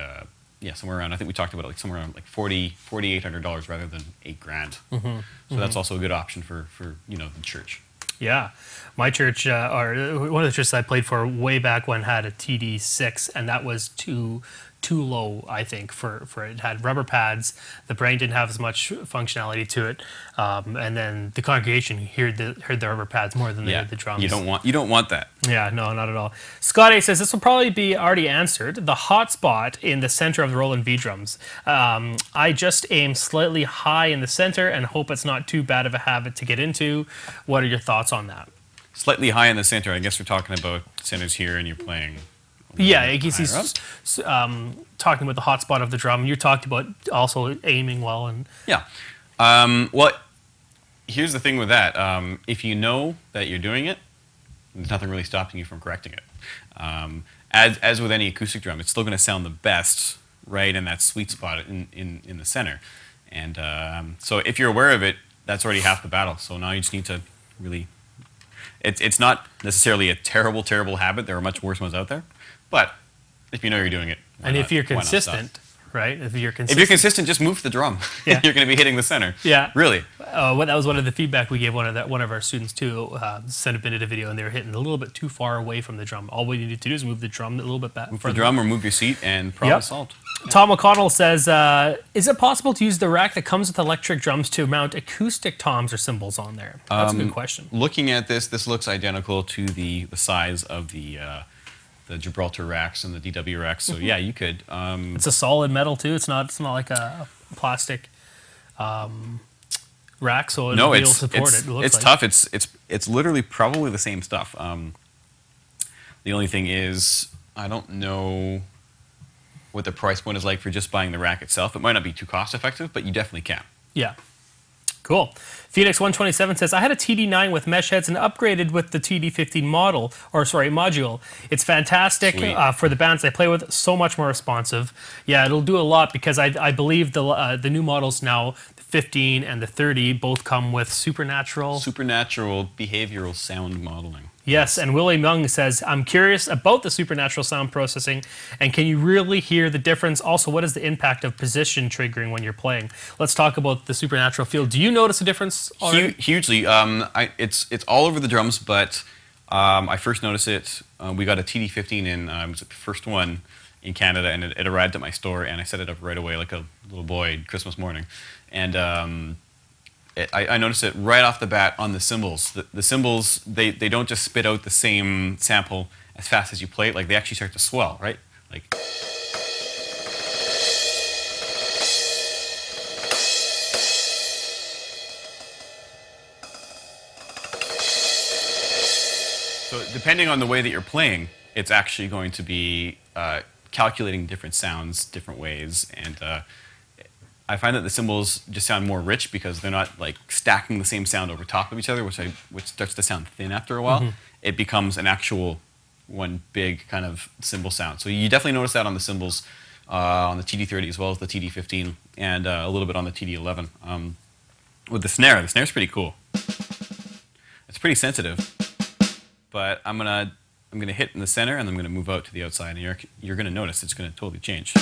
[SPEAKER 2] somewhere around, I think we talked about it, like somewhere around like $4,800 rather than $8,000. So that's also a good option for the church. Yeah.
[SPEAKER 1] My church, or one of the churches I played for way back when, had a TD6, and that was too low, I think, for it. It had rubber pads. The brain didn't have as much functionality to it, and then the congregation heard the rubber pads more than they heard the drums.
[SPEAKER 2] You don't want that.
[SPEAKER 1] Yeah, no, not at all. Scott A says this will probably be already answered. The hot spot in the center of the Roland V drums. I just aim slightly high in the center and hope it's not too bad of a habit to get into. What are your thoughts on that?
[SPEAKER 2] Slightly high in the center. I guess we're talking about centers here, and you're playing.
[SPEAKER 1] Yeah, I guess he's talking about the hot spot of the drum. You talked about also aiming well. And
[SPEAKER 2] yeah. Well, here's the thing with that. If you know that you're doing it, there's nothing really stopping you from correcting it. As with any acoustic drum, it's still going to sound the best right in that sweet spot in the center. And so if you're aware of it, that's already half the battle. So now you just need to really... It's not necessarily a terrible, terrible habit. There are much worse ones out there. But if you know you're doing it,
[SPEAKER 1] and if you're consistent, right? If you're
[SPEAKER 2] consistent, just move the drum.
[SPEAKER 1] Yeah.
[SPEAKER 2] You're going to be hitting the center.
[SPEAKER 1] Yeah,
[SPEAKER 2] really.
[SPEAKER 1] That was one of the feedback we gave one of our students too. Sent a video, and they were hitting a little bit too far away from the drum. All we needed to do is move the drum a little bit back.
[SPEAKER 2] Move the drum or move your seat, and problem solved.
[SPEAKER 1] Tom O'Connell says, is it possible to use the rack that comes with electric drums to mount acoustic toms or cymbals on there? That's a good question.
[SPEAKER 2] Looking at this looks identical to the size of the Gibraltar racks and the DW racks. So yeah, you could.
[SPEAKER 1] It's a solid metal too. It's not like a plastic rack, so it'll be able to support it.
[SPEAKER 2] It's tough. It's literally probably the same stuff. The only thing is, I don't know what the price point is like for just buying the rack itself. It might not be too cost effective, but you definitely can.
[SPEAKER 1] Yeah. Cool. Phoenix 127 says, I had a TD9 with mesh heads and upgraded with the TD15 module. It's fantastic for the bands I play with. So much more responsive. Yeah, it'll do a lot, because I believe the new models now, the 15 and the 30 both come with supernatural
[SPEAKER 2] behavioral sound modeling.
[SPEAKER 1] Yes, and Willie Mung says, I'm curious about the supernatural sound processing, and can you really hear the difference? Also, what is the impact of position triggering when you're playing? Let's talk about the supernatural field. Do you notice a difference already?
[SPEAKER 2] Hugely. It's all over the drums, but I first noticed it. We got a TD-15 in, it was the first one in Canada, and it arrived at my store, and I set it up right away like a little boy Christmas morning. And I noticed it right off the bat on the cymbals. The cymbals, they don't just spit out the same sample as fast as you play it. Like, they actually start to swell, right? Like, so depending on the way that you're playing, it's actually going to be calculating different sounds different ways. And I find that the cymbals just sound more rich because they're not like stacking the same sound over top of each other, which starts to sound thin after a while. It becomes an actual one big kind of cymbal sound. So you definitely notice that on the cymbals, on the TD-30 as well as the TD-15, and a little bit on the TD-11. With the snare's pretty cool. It's pretty sensitive, but I'm gonna hit in the center and I'm gonna move out to the outside, and you're gonna notice it's gonna totally change.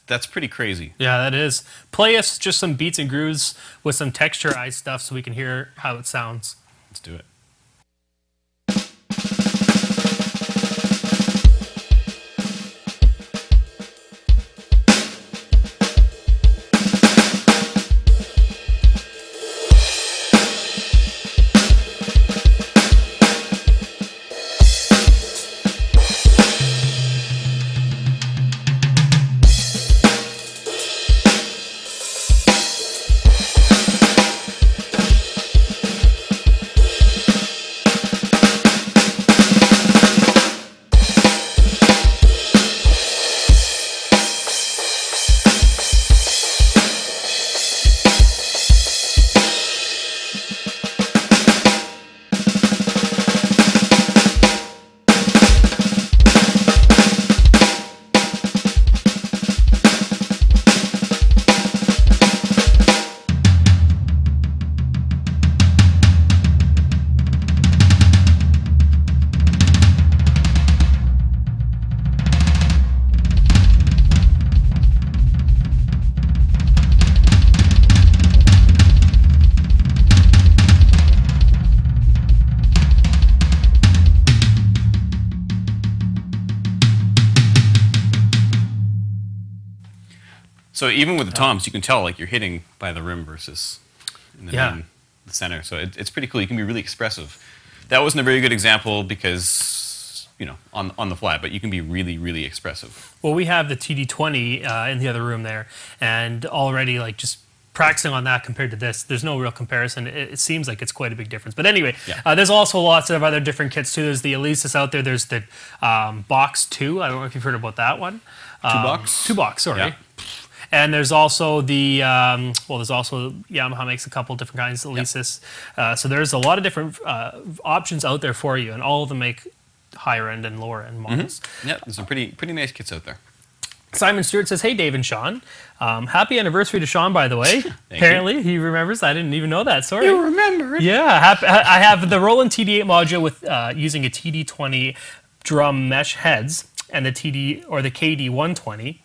[SPEAKER 2] That's pretty crazy.
[SPEAKER 1] Yeah, that is. Play us just some beats and grooves with some texturized stuff so we can hear how it sounds.
[SPEAKER 2] Let's do it. So even with the toms, you can tell like you're hitting by the rim versus in the center. So it's pretty cool. You can be really expressive. That wasn't a very good example because, you know, on the fly, but you can be really, really expressive.
[SPEAKER 1] Well, we have the TD-20 in the other room there, and already like just practicing on that compared to this, there's no real comparison. It seems like it's quite a big difference. But anyway, there's also lots of other different kits too. There's the Alesis out there. There's the Box 2. I don't know if you've heard about that one.
[SPEAKER 2] 2-box?
[SPEAKER 1] 2-box, sorry.
[SPEAKER 2] Yeah.
[SPEAKER 1] And there's also the, there's also Yamaha makes a couple different kinds of Alesis. So there's a lot of different options out there for you, and all of them make higher end and lower end models.
[SPEAKER 2] Yeah, there's some pretty nice kits out there.
[SPEAKER 1] Simon Stewart says, "Hey, Dave and Sean. Happy anniversary to Sean, by the way." Apparently, he remembers. I didn't even know that. Sorry.
[SPEAKER 2] You remember?
[SPEAKER 1] Yeah. I have the Roland TD8 module with using a TD20 drum mesh heads and the KD120.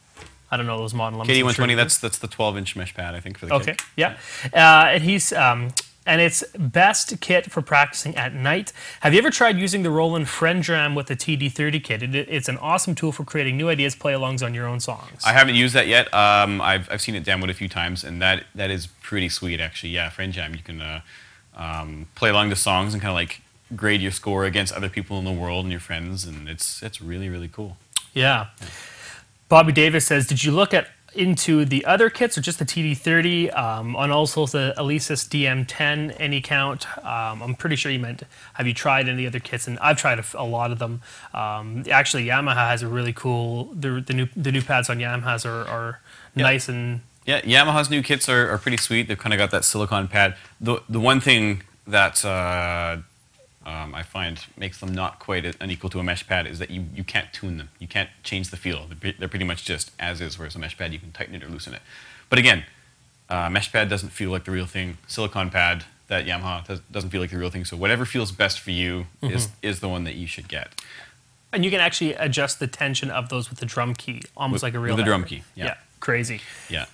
[SPEAKER 1] I don't know those model numbers.
[SPEAKER 2] KD120, that's the 12-inch mesh pad, I think, for the kit.
[SPEAKER 1] Yeah. And he's and it's best kit for practicing at night. Have you ever tried using the Roland Friend Jam with the TD30 kit? It's an awesome tool for creating new ideas, play-alongs on your own songs.
[SPEAKER 2] I haven't used that yet. I've seen it demoed a few times, and that is pretty sweet, actually. Yeah, Friend Jam, you can play along to songs and kind of like grade your score against other people in the world and your friends, and it's really, really cool.
[SPEAKER 1] Yeah. Bobby Davis says, did you look into the other kits or just the TD30 and also the Alesis DM10 any count? I'm pretty sure you meant, have you tried any other kits? And I've tried a lot of them. Actually, Yamaha has a really cool, the new pads on Yamaha's are nice and
[SPEAKER 2] Yeah, Yamaha's new kits are pretty sweet. They've kind of got that silicone pad. The one thing that I find makes them not quite unequal to a mesh pad is that you can't tune them. You can't change the feel. They're pretty much just as is, whereas a mesh pad you can tighten it or loosen it. But again, mesh pad doesn't feel like the real thing. Silicone pad, that Yamaha doesn't feel like the real thing. So whatever feels best for you is the one that you should get.
[SPEAKER 1] And you can actually adjust the tension of those with the drum key, almost like a real
[SPEAKER 2] with the drum
[SPEAKER 1] hammer.
[SPEAKER 2] key. Yeah.
[SPEAKER 1] Crazy.
[SPEAKER 2] Yeah.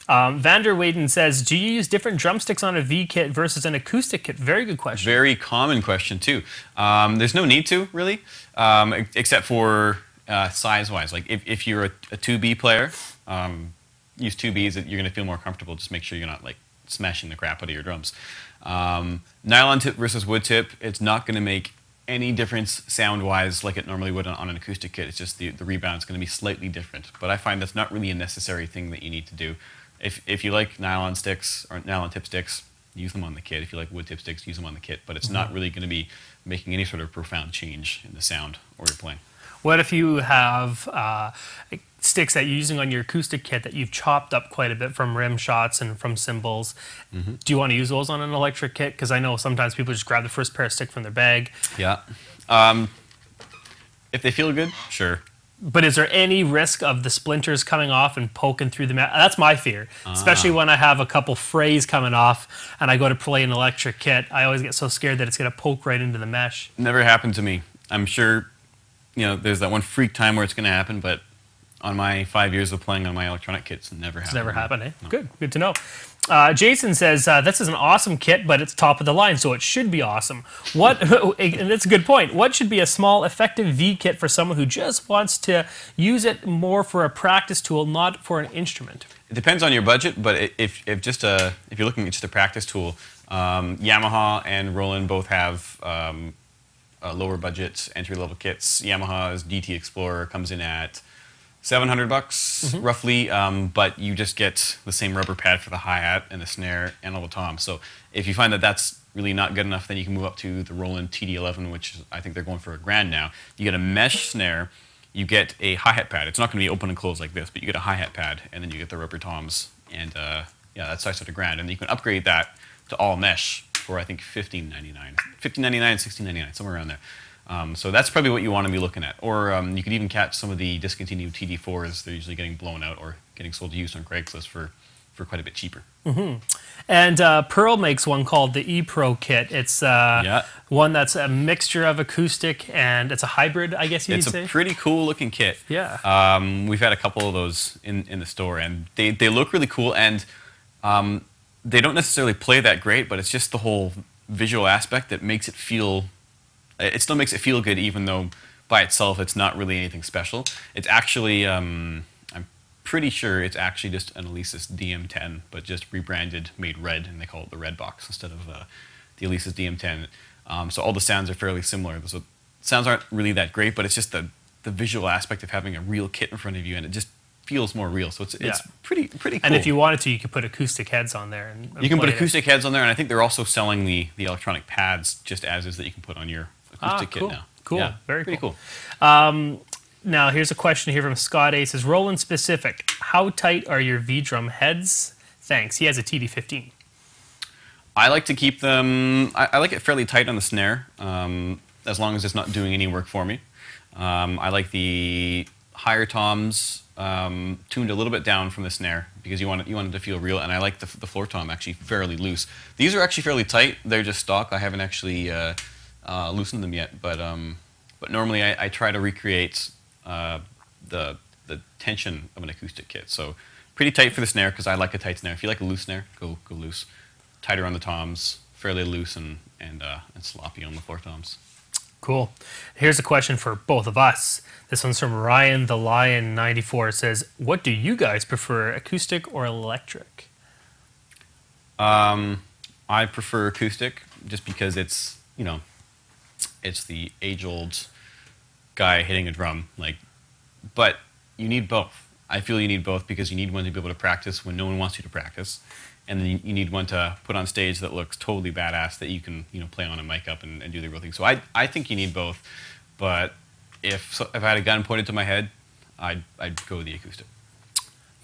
[SPEAKER 1] Vander Waden says, do you use different drumsticks on a V kit versus an acoustic kit? Very good question.
[SPEAKER 2] Very common question, too. There's no need to, really, except for size-wise. Like, if you're a 2B player, use 2Bs, you're going to feel more comfortable. Just make sure you're not, like, smashing the crap out of your drums. Nylon tip versus wood tip, it's not going to make any difference sound-wise like it normally would on an acoustic kit. It's just the rebound is going to be slightly different. But I find that's not really a necessary thing that you need to do. If you like nylon sticks or nylon tip sticks, use them on the kit. If you like wood tip sticks, use them on the kit. But it's not really going to be making any sort of profound change in the sound or your playing.
[SPEAKER 1] What if you have sticks that you're using on your acoustic kit that you've chopped up quite a bit from rim shots and from cymbals? Do you want to use those on an electric kit? Because I know sometimes people just grab the first pair of sticks from their bag.
[SPEAKER 2] Yeah. If they feel good, sure.
[SPEAKER 1] But is there any risk of the splinters coming off and poking through the mesh? That's my fear, especially when I have a couple frays coming off and I go to play an electric kit. I always get so scared that it's going to poke right into the mesh.
[SPEAKER 2] Never happened to me. I'm sure, there's that one freak time where it's going to happen, but on my 5 years of playing on my electronic kits, it never happened.
[SPEAKER 1] It's never happened, eh?
[SPEAKER 2] No.
[SPEAKER 1] Good to know. Jason says, this is an awesome kit, but it's top of the line, so it should be awesome. And that's a good point. What should be a small, effective V kit for someone who just wants to use it more for a practice tool, not for an instrument?
[SPEAKER 2] It depends on your budget, but if you're looking at just a practice tool, Yamaha and Roland both have lower budget entry-level kits. Yamaha's DT Explorer comes in at $700 roughly, but you just get the same rubber pad for the hi-hat and the snare and all the toms. So if you find that that's really not good enough, then you can move up to the Roland TD11, which I think they're going for $1,000 now. You get a mesh snare, you get a hi-hat pad. It's not going to be open and closed like this, but you get a hi-hat pad, and then you get the rubber toms, and that starts at $1,000. And you can upgrade that to all mesh for I think $15.99, $16.99, somewhere around there. So that's probably what you want to be looking at. Or you could even catch some of the discontinued TD4s. They're usually getting blown out or getting sold to use on Craigslist for quite a bit cheaper.
[SPEAKER 1] And Pearl makes one called the E-Pro kit. It's one that's a mixture of acoustic and it's a hybrid, I guess you'd say.
[SPEAKER 2] It's a pretty cool looking kit.
[SPEAKER 1] Yeah.
[SPEAKER 2] We've had a couple of those in the store, and they look really cool, and they don't necessarily play that great, but it's just the whole visual aspect that makes it feel... It still makes it feel good, even though by itself it's not really anything special. It's actually, I'm pretty sure it's actually just an Alesis DM10, but just rebranded, made red, and they call it the red box instead of the Alesis DM10. So all the sounds are fairly similar. So sounds aren't really that great, but it's just the visual aspect of having a real kit in front of you, and it just feels more real. So it's pretty cool.
[SPEAKER 1] And if you wanted to, you could put acoustic heads on there. And
[SPEAKER 2] you can put
[SPEAKER 1] play
[SPEAKER 2] acoustic heads on there, and I think they're also selling the electronic pads just as is that you can put on your acoustic kit now.
[SPEAKER 1] Cool.
[SPEAKER 2] Yeah,
[SPEAKER 1] Very
[SPEAKER 2] pretty
[SPEAKER 1] cool.
[SPEAKER 2] Now,
[SPEAKER 1] here's a question here from Scott A. Says, Roland specific, how tight are your V-drum heads? Thanks. He has a TD15.
[SPEAKER 2] I like to keep them, I like it fairly tight on the snare, as long as it's not doing any work for me. I like the higher toms tuned a little bit down from the snare because you want it to feel real, and I like the floor tom actually fairly loose. These are actually fairly tight. They're just stock. I haven't actually loosened them yet, but normally I try to recreate the tension of an acoustic kit. So pretty tight for the snare because I like a tight snare. If you like a loose snare, go loose. Tighter on the toms, fairly loose and sloppy on the floor toms.
[SPEAKER 1] Cool. Here's a question for both of us. This one's from Ryan the Lion 94. It says, what do you guys prefer, acoustic or electric?
[SPEAKER 2] I prefer acoustic just because it's the age-old guy hitting a drum. But you need both. I feel you need both because you need one to be able to practice when no one wants you to practice, and then you need one to put on stage that looks totally badass that you can play on a mic up and do the real thing. So I think you need both. But if I had a gun pointed to my head, I'd go with the acoustic.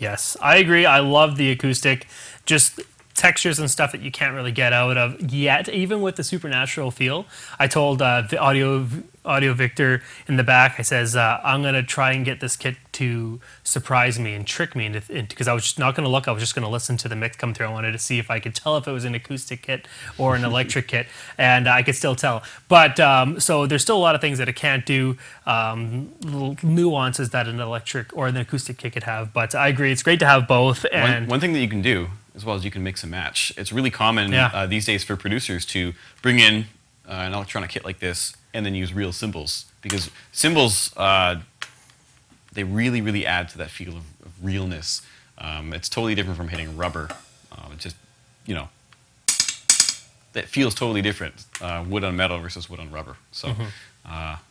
[SPEAKER 1] Yes, I agree. I love the acoustic. Just textures and stuff that you can't really get out of yet, even with the supernatural feel. I told the audio Victor in the back, I says, I'm going to try and get this kit to surprise me and trick me into, because I was just not going to look, I was just going to listen to the mix come through. I wanted to see if I could tell if it was an acoustic kit or an electric kit, and I could still tell. But so there's still a lot of things that it can't do, little nuances that an electric or an acoustic kit could have. But I agree, it's great to have both. And
[SPEAKER 2] one thing that you can do as well as you can mix and match. It's really common these days for producers to bring in an electronic kit like this and then use real cymbals, because cymbals, they really, really add to that feel of realness. It's totally different from hitting rubber. It just, you know, that feels totally different. Wood on metal versus wood on rubber. So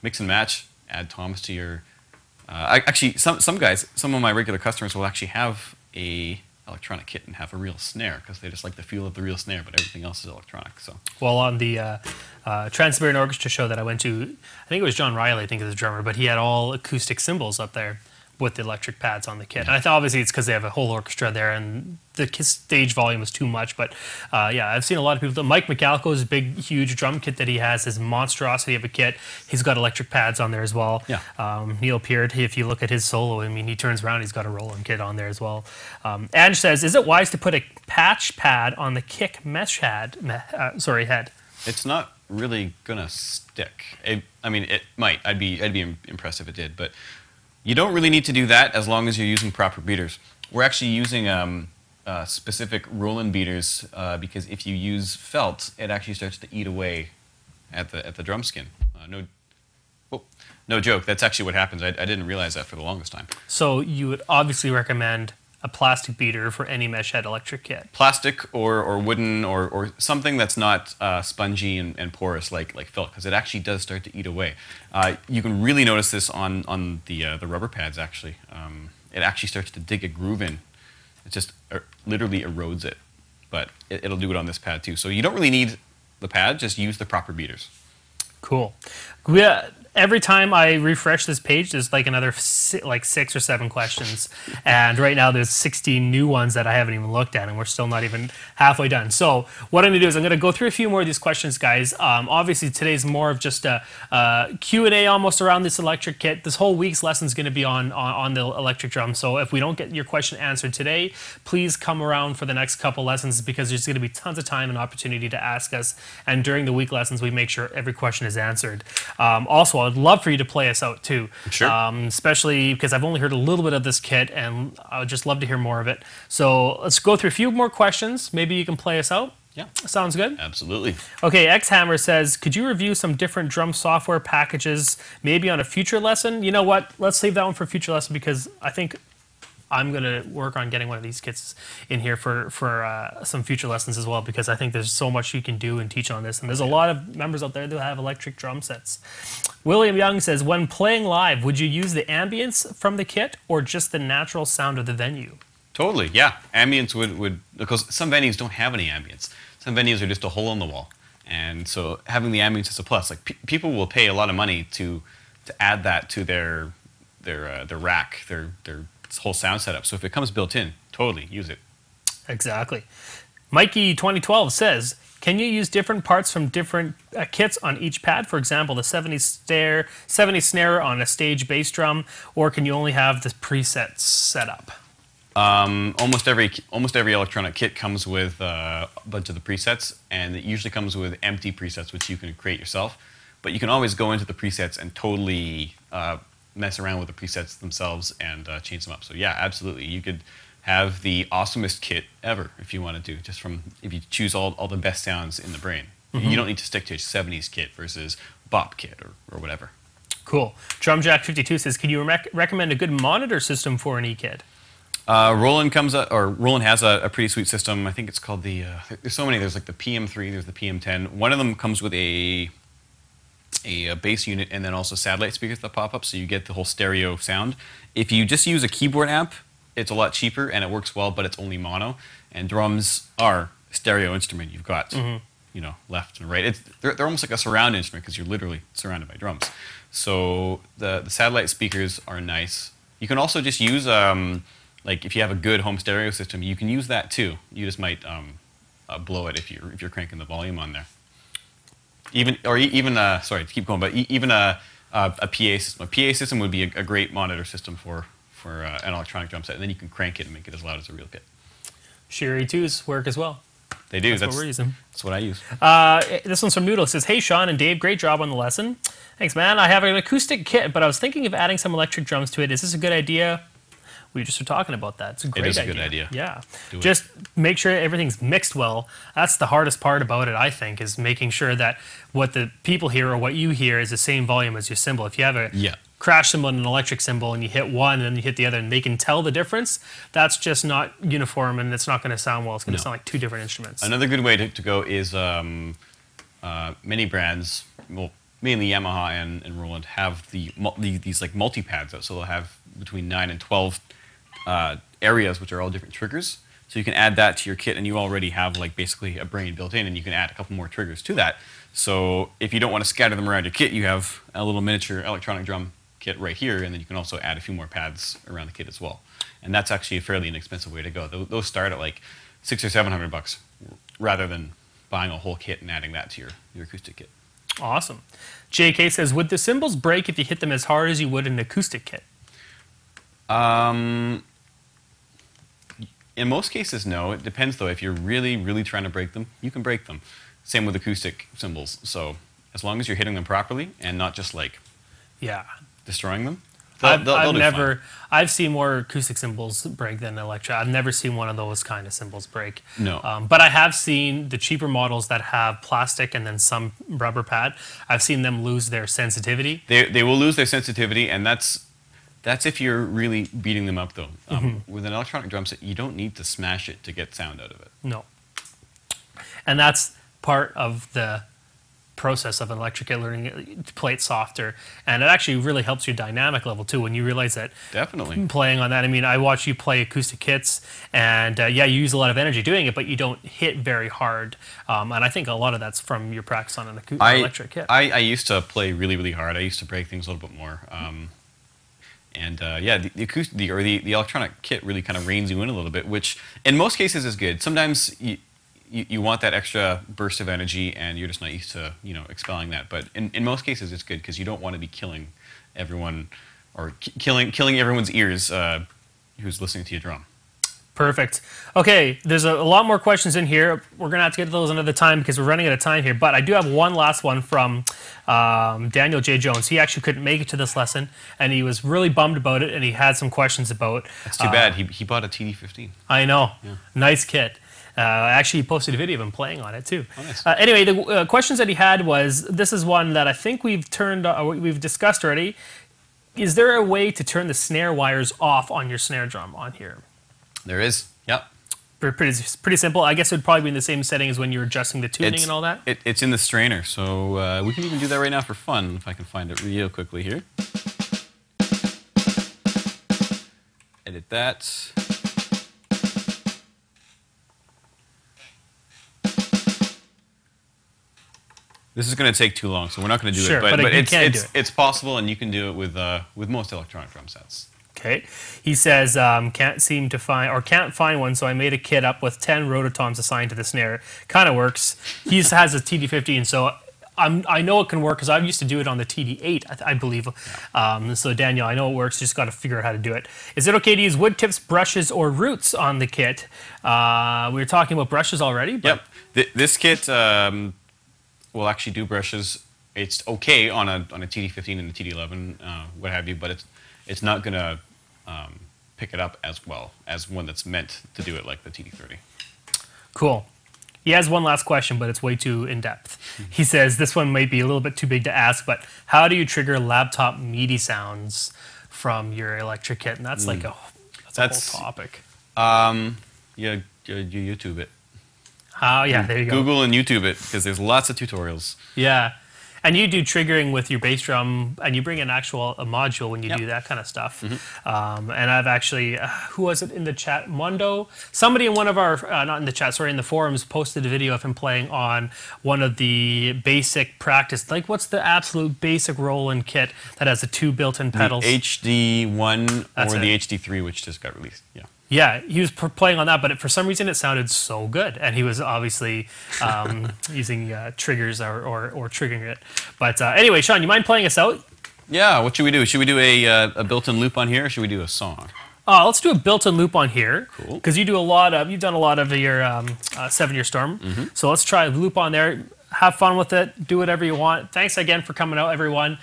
[SPEAKER 2] mix and match, add toms to your... actually, some guys, some of my regular customers will actually have a electronic kit and have a real snare because they just like the feel of the real snare, but everything else is electronic. So,
[SPEAKER 1] well, on the Trans-Siberian Orchestra show that I went to, I think it was John Riley, I think is the drummer, but he had all acoustic cymbals up there with the electric pads on the kit. And I thought obviously it's because they have a whole orchestra there and the stage volume is too much. But yeah, I've seen a lot of people. Mike McAlco's big, huge drum kit that he has, his monstrosity of a kit. He's got electric pads on there as well.
[SPEAKER 2] Yeah.
[SPEAKER 1] Neil Peart, if you look at his solo, I mean, he turns around, he's got a Roland kit on there as well. Ange says, is it wise to put a patch pad on the kick mesh head?
[SPEAKER 2] It's not really gonna stick. I mean, it might. I'd be impressed if it did, but you don't really need to do that as long as you're using proper beaters. We're actually using specific Roland beaters because if you use felt, it actually starts to eat away at the drum skin. No joke. That's actually what happens. I didn't realize that for the longest time.
[SPEAKER 1] So you would obviously recommend a plastic beater for any mesh head electric kit.
[SPEAKER 2] Plastic or wooden or something that's not spongy and porous like felt, because it actually does start to eat away. You can really notice this on the rubber pads actually. It actually starts to dig a groove in. It just literally erodes it, but it'll do it on this pad too. So you don't really need the pad, just use the proper beaters.
[SPEAKER 1] Cool. Every time I refresh this page, there's like another 6 or 7 questions. And right now there's 16 new ones that I haven't even looked at, and we're still not even halfway done. So what I'm going to do is I'm going to go through a few more of these questions, guys. Obviously, today's more of just a Q&A almost around this electric kit. This whole week's lesson is going to be on the electric drum. So if we don't get your question answered today, please come around for the next couple lessons, because there's going to be tons of time and opportunity to ask us. And during the week lessons, we make sure every question is answered. Also, I'd love for you to play us out too.
[SPEAKER 2] Sure.
[SPEAKER 1] Especially because I've only heard a little bit of this kit and I would just love to hear more of it. So let's go through a few more questions. Maybe you can play us out.
[SPEAKER 2] Yeah.
[SPEAKER 1] Sounds good?
[SPEAKER 2] Absolutely.
[SPEAKER 1] Okay, X-Hammer says, could you review some different drum software packages maybe on a future lesson? You know what? Let's save that one for a future lesson, because I think I'm going to work on getting one of these kits in here for some future lessons as well, because I think there's so much you can do and teach on this. And there's a lot of members out there that have electric drum sets. William Young says, when playing live, would you use the ambience from the kit or just the natural sound of the venue?
[SPEAKER 2] Totally, yeah. Ambience would because some venues don't have any ambience. Some venues are just a hole in the wall. And so having the ambience is a plus. Like people will pay a lot of money to add that to their rack, their whole sound setup. So if it comes built in, totally use it.
[SPEAKER 1] Exactly. Mikey 2012 says, can you use different parts from different kits on each pad? For example, the 70 snare on a stage bass drum, or can you only have the presets set up?
[SPEAKER 2] Almost every electronic kit comes with a bunch of the presets, and it usually comes with empty presets, which you can create yourself. But you can always go into the presets and totally mess around with the presets themselves and change them up. So yeah, absolutely. You could have the awesomest kit ever if you wanted to, if you choose all the best sounds in the brain. You don't need to stick to a 70s kit versus bop kit or whatever.
[SPEAKER 1] Cool. Drumjack52 says, can you recommend a good monitor system for an E-kit?
[SPEAKER 2] Roland has a pretty sweet system. I think it's called the, there's so many. There's like the PM3, there's the PM10. One of them comes with a bass unit and then also satellite speakers that pop up, so you get the whole stereo sound. If you just use a keyboard amp, it's a lot cheaper and it works well, but it's only mono. And drums are a stereo instrument. You've got, you know, left and right. They're almost like a surround instrument because you're literally surrounded by drums. So the satellite speakers are nice. You can also just use like if you have a good home stereo system, you can use that too. You just might blow it if you're cranking the volume on there. Sorry to keep going, but even a PA system. A PA system would be a great monitor system for an electronic drum set, and then you can crank it and make it as loud as a real kit.
[SPEAKER 1] Shure E2s work as well.
[SPEAKER 2] They do.
[SPEAKER 1] That's what we're using.
[SPEAKER 2] That's what I use.
[SPEAKER 1] This one's from Noodle. It says, "Hey Sean and Dave, great job on the lesson. Thanks, man. I have an acoustic kit, but I was thinking of adding some electric drums to it. Is this a good idea?" We just were talking about that. It's a great idea.
[SPEAKER 2] It is a good idea.
[SPEAKER 1] Yeah.
[SPEAKER 2] Do it.
[SPEAKER 1] Just make sure everything's mixed well. That's the hardest part about it, I think, is making sure that what the people hear or what you hear is the same volume as your cymbal. If you have a crash cymbal and an electric cymbal and you hit one and then you hit the other and they can tell the difference, that's just not uniform and it's not going to sound well. It's going to sound like two different instruments.
[SPEAKER 2] Another good way to go is many brands, well, mainly Yamaha and Roland, have these like multi-pads out. So they'll have between 9 and 12 areas, which are all different triggers. So you can add that to your kit, and you already have like basically a brain built in, and you can add a couple more triggers to that. So if you don't want to scatter them around your kit, you have a little miniature electronic drum kit right here, and then you can also add a few more pads around the kit as well. And that's actually a fairly inexpensive way to go. Those start at like $600 or $700 rather than buying a whole kit and adding that to your acoustic kit.
[SPEAKER 1] Awesome. JK says, would the cymbals break if you hit them as hard as you would an acoustic kit?
[SPEAKER 2] In most cases, no. It depends, though. If you're really, really trying to break them, you can break them. Same with acoustic cymbals. So as long as you're hitting them properly and not just like destroying them, they'll do fine.
[SPEAKER 1] I've seen more acoustic cymbals break than electric. I've never seen one of those kind of cymbals break.
[SPEAKER 2] No.
[SPEAKER 1] But I have seen the cheaper models that have plastic and then some rubber pad. I've seen them lose their sensitivity.
[SPEAKER 2] They will lose their sensitivity, and that's if you're really beating them up, though. With an electronic drum set, you don't need to smash it to get sound out of it.
[SPEAKER 1] No. And that's part of the process of an electric kit, learning to play it softer. And it actually really helps your dynamic level, too, when you realize that
[SPEAKER 2] Definitely.
[SPEAKER 1] playing on that. I mean, I watch you play acoustic kits, and you use a lot of energy doing it, but you don't hit very hard. And I think a lot of that's from your practice on an electric kit.
[SPEAKER 2] I used to play really, really hard. I used to break things a little bit more. The acoustic the electronic kit really kind of reins you in a little bit, which in most cases is good. Sometimes you want that extra burst of energy, and you're just not used to expelling that. But in most cases, it's good because you don't want to be killing everyone or killing everyone's ears who's listening to your drum. Perfect.
[SPEAKER 1] Okay, there's a lot more questions in here. We're going to have to get to those another time because we're running out of time here. But I do have one last one from Daniel J. Jones. He actually couldn't make it to this lesson, and he was really bummed about it, and he had some questions about...
[SPEAKER 2] That's too bad. He bought a TD-15.
[SPEAKER 1] I know.
[SPEAKER 2] Yeah.
[SPEAKER 1] Nice kit. Actually, he posted a video of him playing on it, too.
[SPEAKER 2] Oh, nice.
[SPEAKER 1] Anyway, the questions that he had was, this is one that I think we've discussed already. Is there a way to turn the snare wires off on your snare drum on here?
[SPEAKER 2] There is, yep.
[SPEAKER 1] Pretty simple. I guess it would probably be in the same setting as when you're adjusting the tuning and all that.
[SPEAKER 2] It's in the strainer, so we can even do that right now for fun, if I can find it real quickly here. Edit that. This is going to take too long, so we're not going to do it. But it's possible, and you can do it with most electronic drum sets.
[SPEAKER 1] Okay. He says, can't find one, so I made a kit up with 10 rototoms assigned to the snare. Kind of works. He has a TD-15, so I know it can work because I used to do it on the TD-8, I believe. Yeah. So Daniel, I know it works. Just got to figure out how to do it. Is it okay to use wood tips, brushes, or roots on the kit? We were talking about brushes already. But
[SPEAKER 2] yep. This kit will actually do brushes. It's okay on a TD-15 and a TD-11, what have you, but it's not going to pick it up as well as one that's meant to do it like the TD-30.
[SPEAKER 1] Cool. He has one last question, but it's way too in-depth. He says, this one might be a little bit too big to ask, but how do you trigger laptop MIDI sounds from your electric kit? And that's like a whole topic.
[SPEAKER 2] You YouTube it.
[SPEAKER 1] Oh, yeah, there you go.
[SPEAKER 2] Google and YouTube it, because there's lots of tutorials.
[SPEAKER 1] Yeah. And you do triggering with your bass drum, and you bring an actual module when you
[SPEAKER 2] Yep.
[SPEAKER 1] do that kind of stuff. And I've actually, who was it in the chat? Mondo? Somebody in one of our, not in the chat, sorry, in the forums posted a video of him playing on one of the basic practice. Like, what's the absolute basic Roland kit that has the 2 built-in pedals?
[SPEAKER 2] The HD1
[SPEAKER 1] That's
[SPEAKER 2] or
[SPEAKER 1] it.
[SPEAKER 2] the HD3, which just got released. Yeah.
[SPEAKER 1] Yeah, he was playing on that, but for some reason it sounded so good, and he was obviously using triggers or triggering it. But anyway, Sean, you mind playing us out?
[SPEAKER 2] Yeah. What should we do? Should we do a built-in loop on here, or should we do a song?
[SPEAKER 1] Let's do a built-in loop on here.
[SPEAKER 2] Cool.
[SPEAKER 1] Because you've done a lot of your 7-year storm. So let's try a loop on there. Have fun with it. Do whatever you want. Thanks again for coming out, everyone.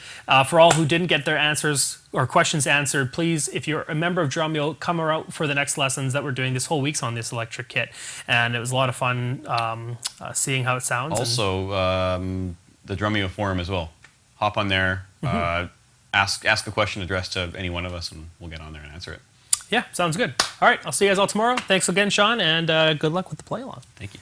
[SPEAKER 1] For all who didn't get their answers or questions answered, please, if you're a member of Drumeo, come out for the next lessons that we're doing. This whole week's on this electric kit, and it was a lot of fun seeing how it sounds.
[SPEAKER 2] Also, the Drumeo forum as well. Hop on there. Ask a question addressed to any one of us, and we'll get on there and answer it.
[SPEAKER 1] Yeah, sounds good. All right, I'll see you guys all tomorrow. Thanks again, Sean, and good luck with the play along.
[SPEAKER 2] Thank you.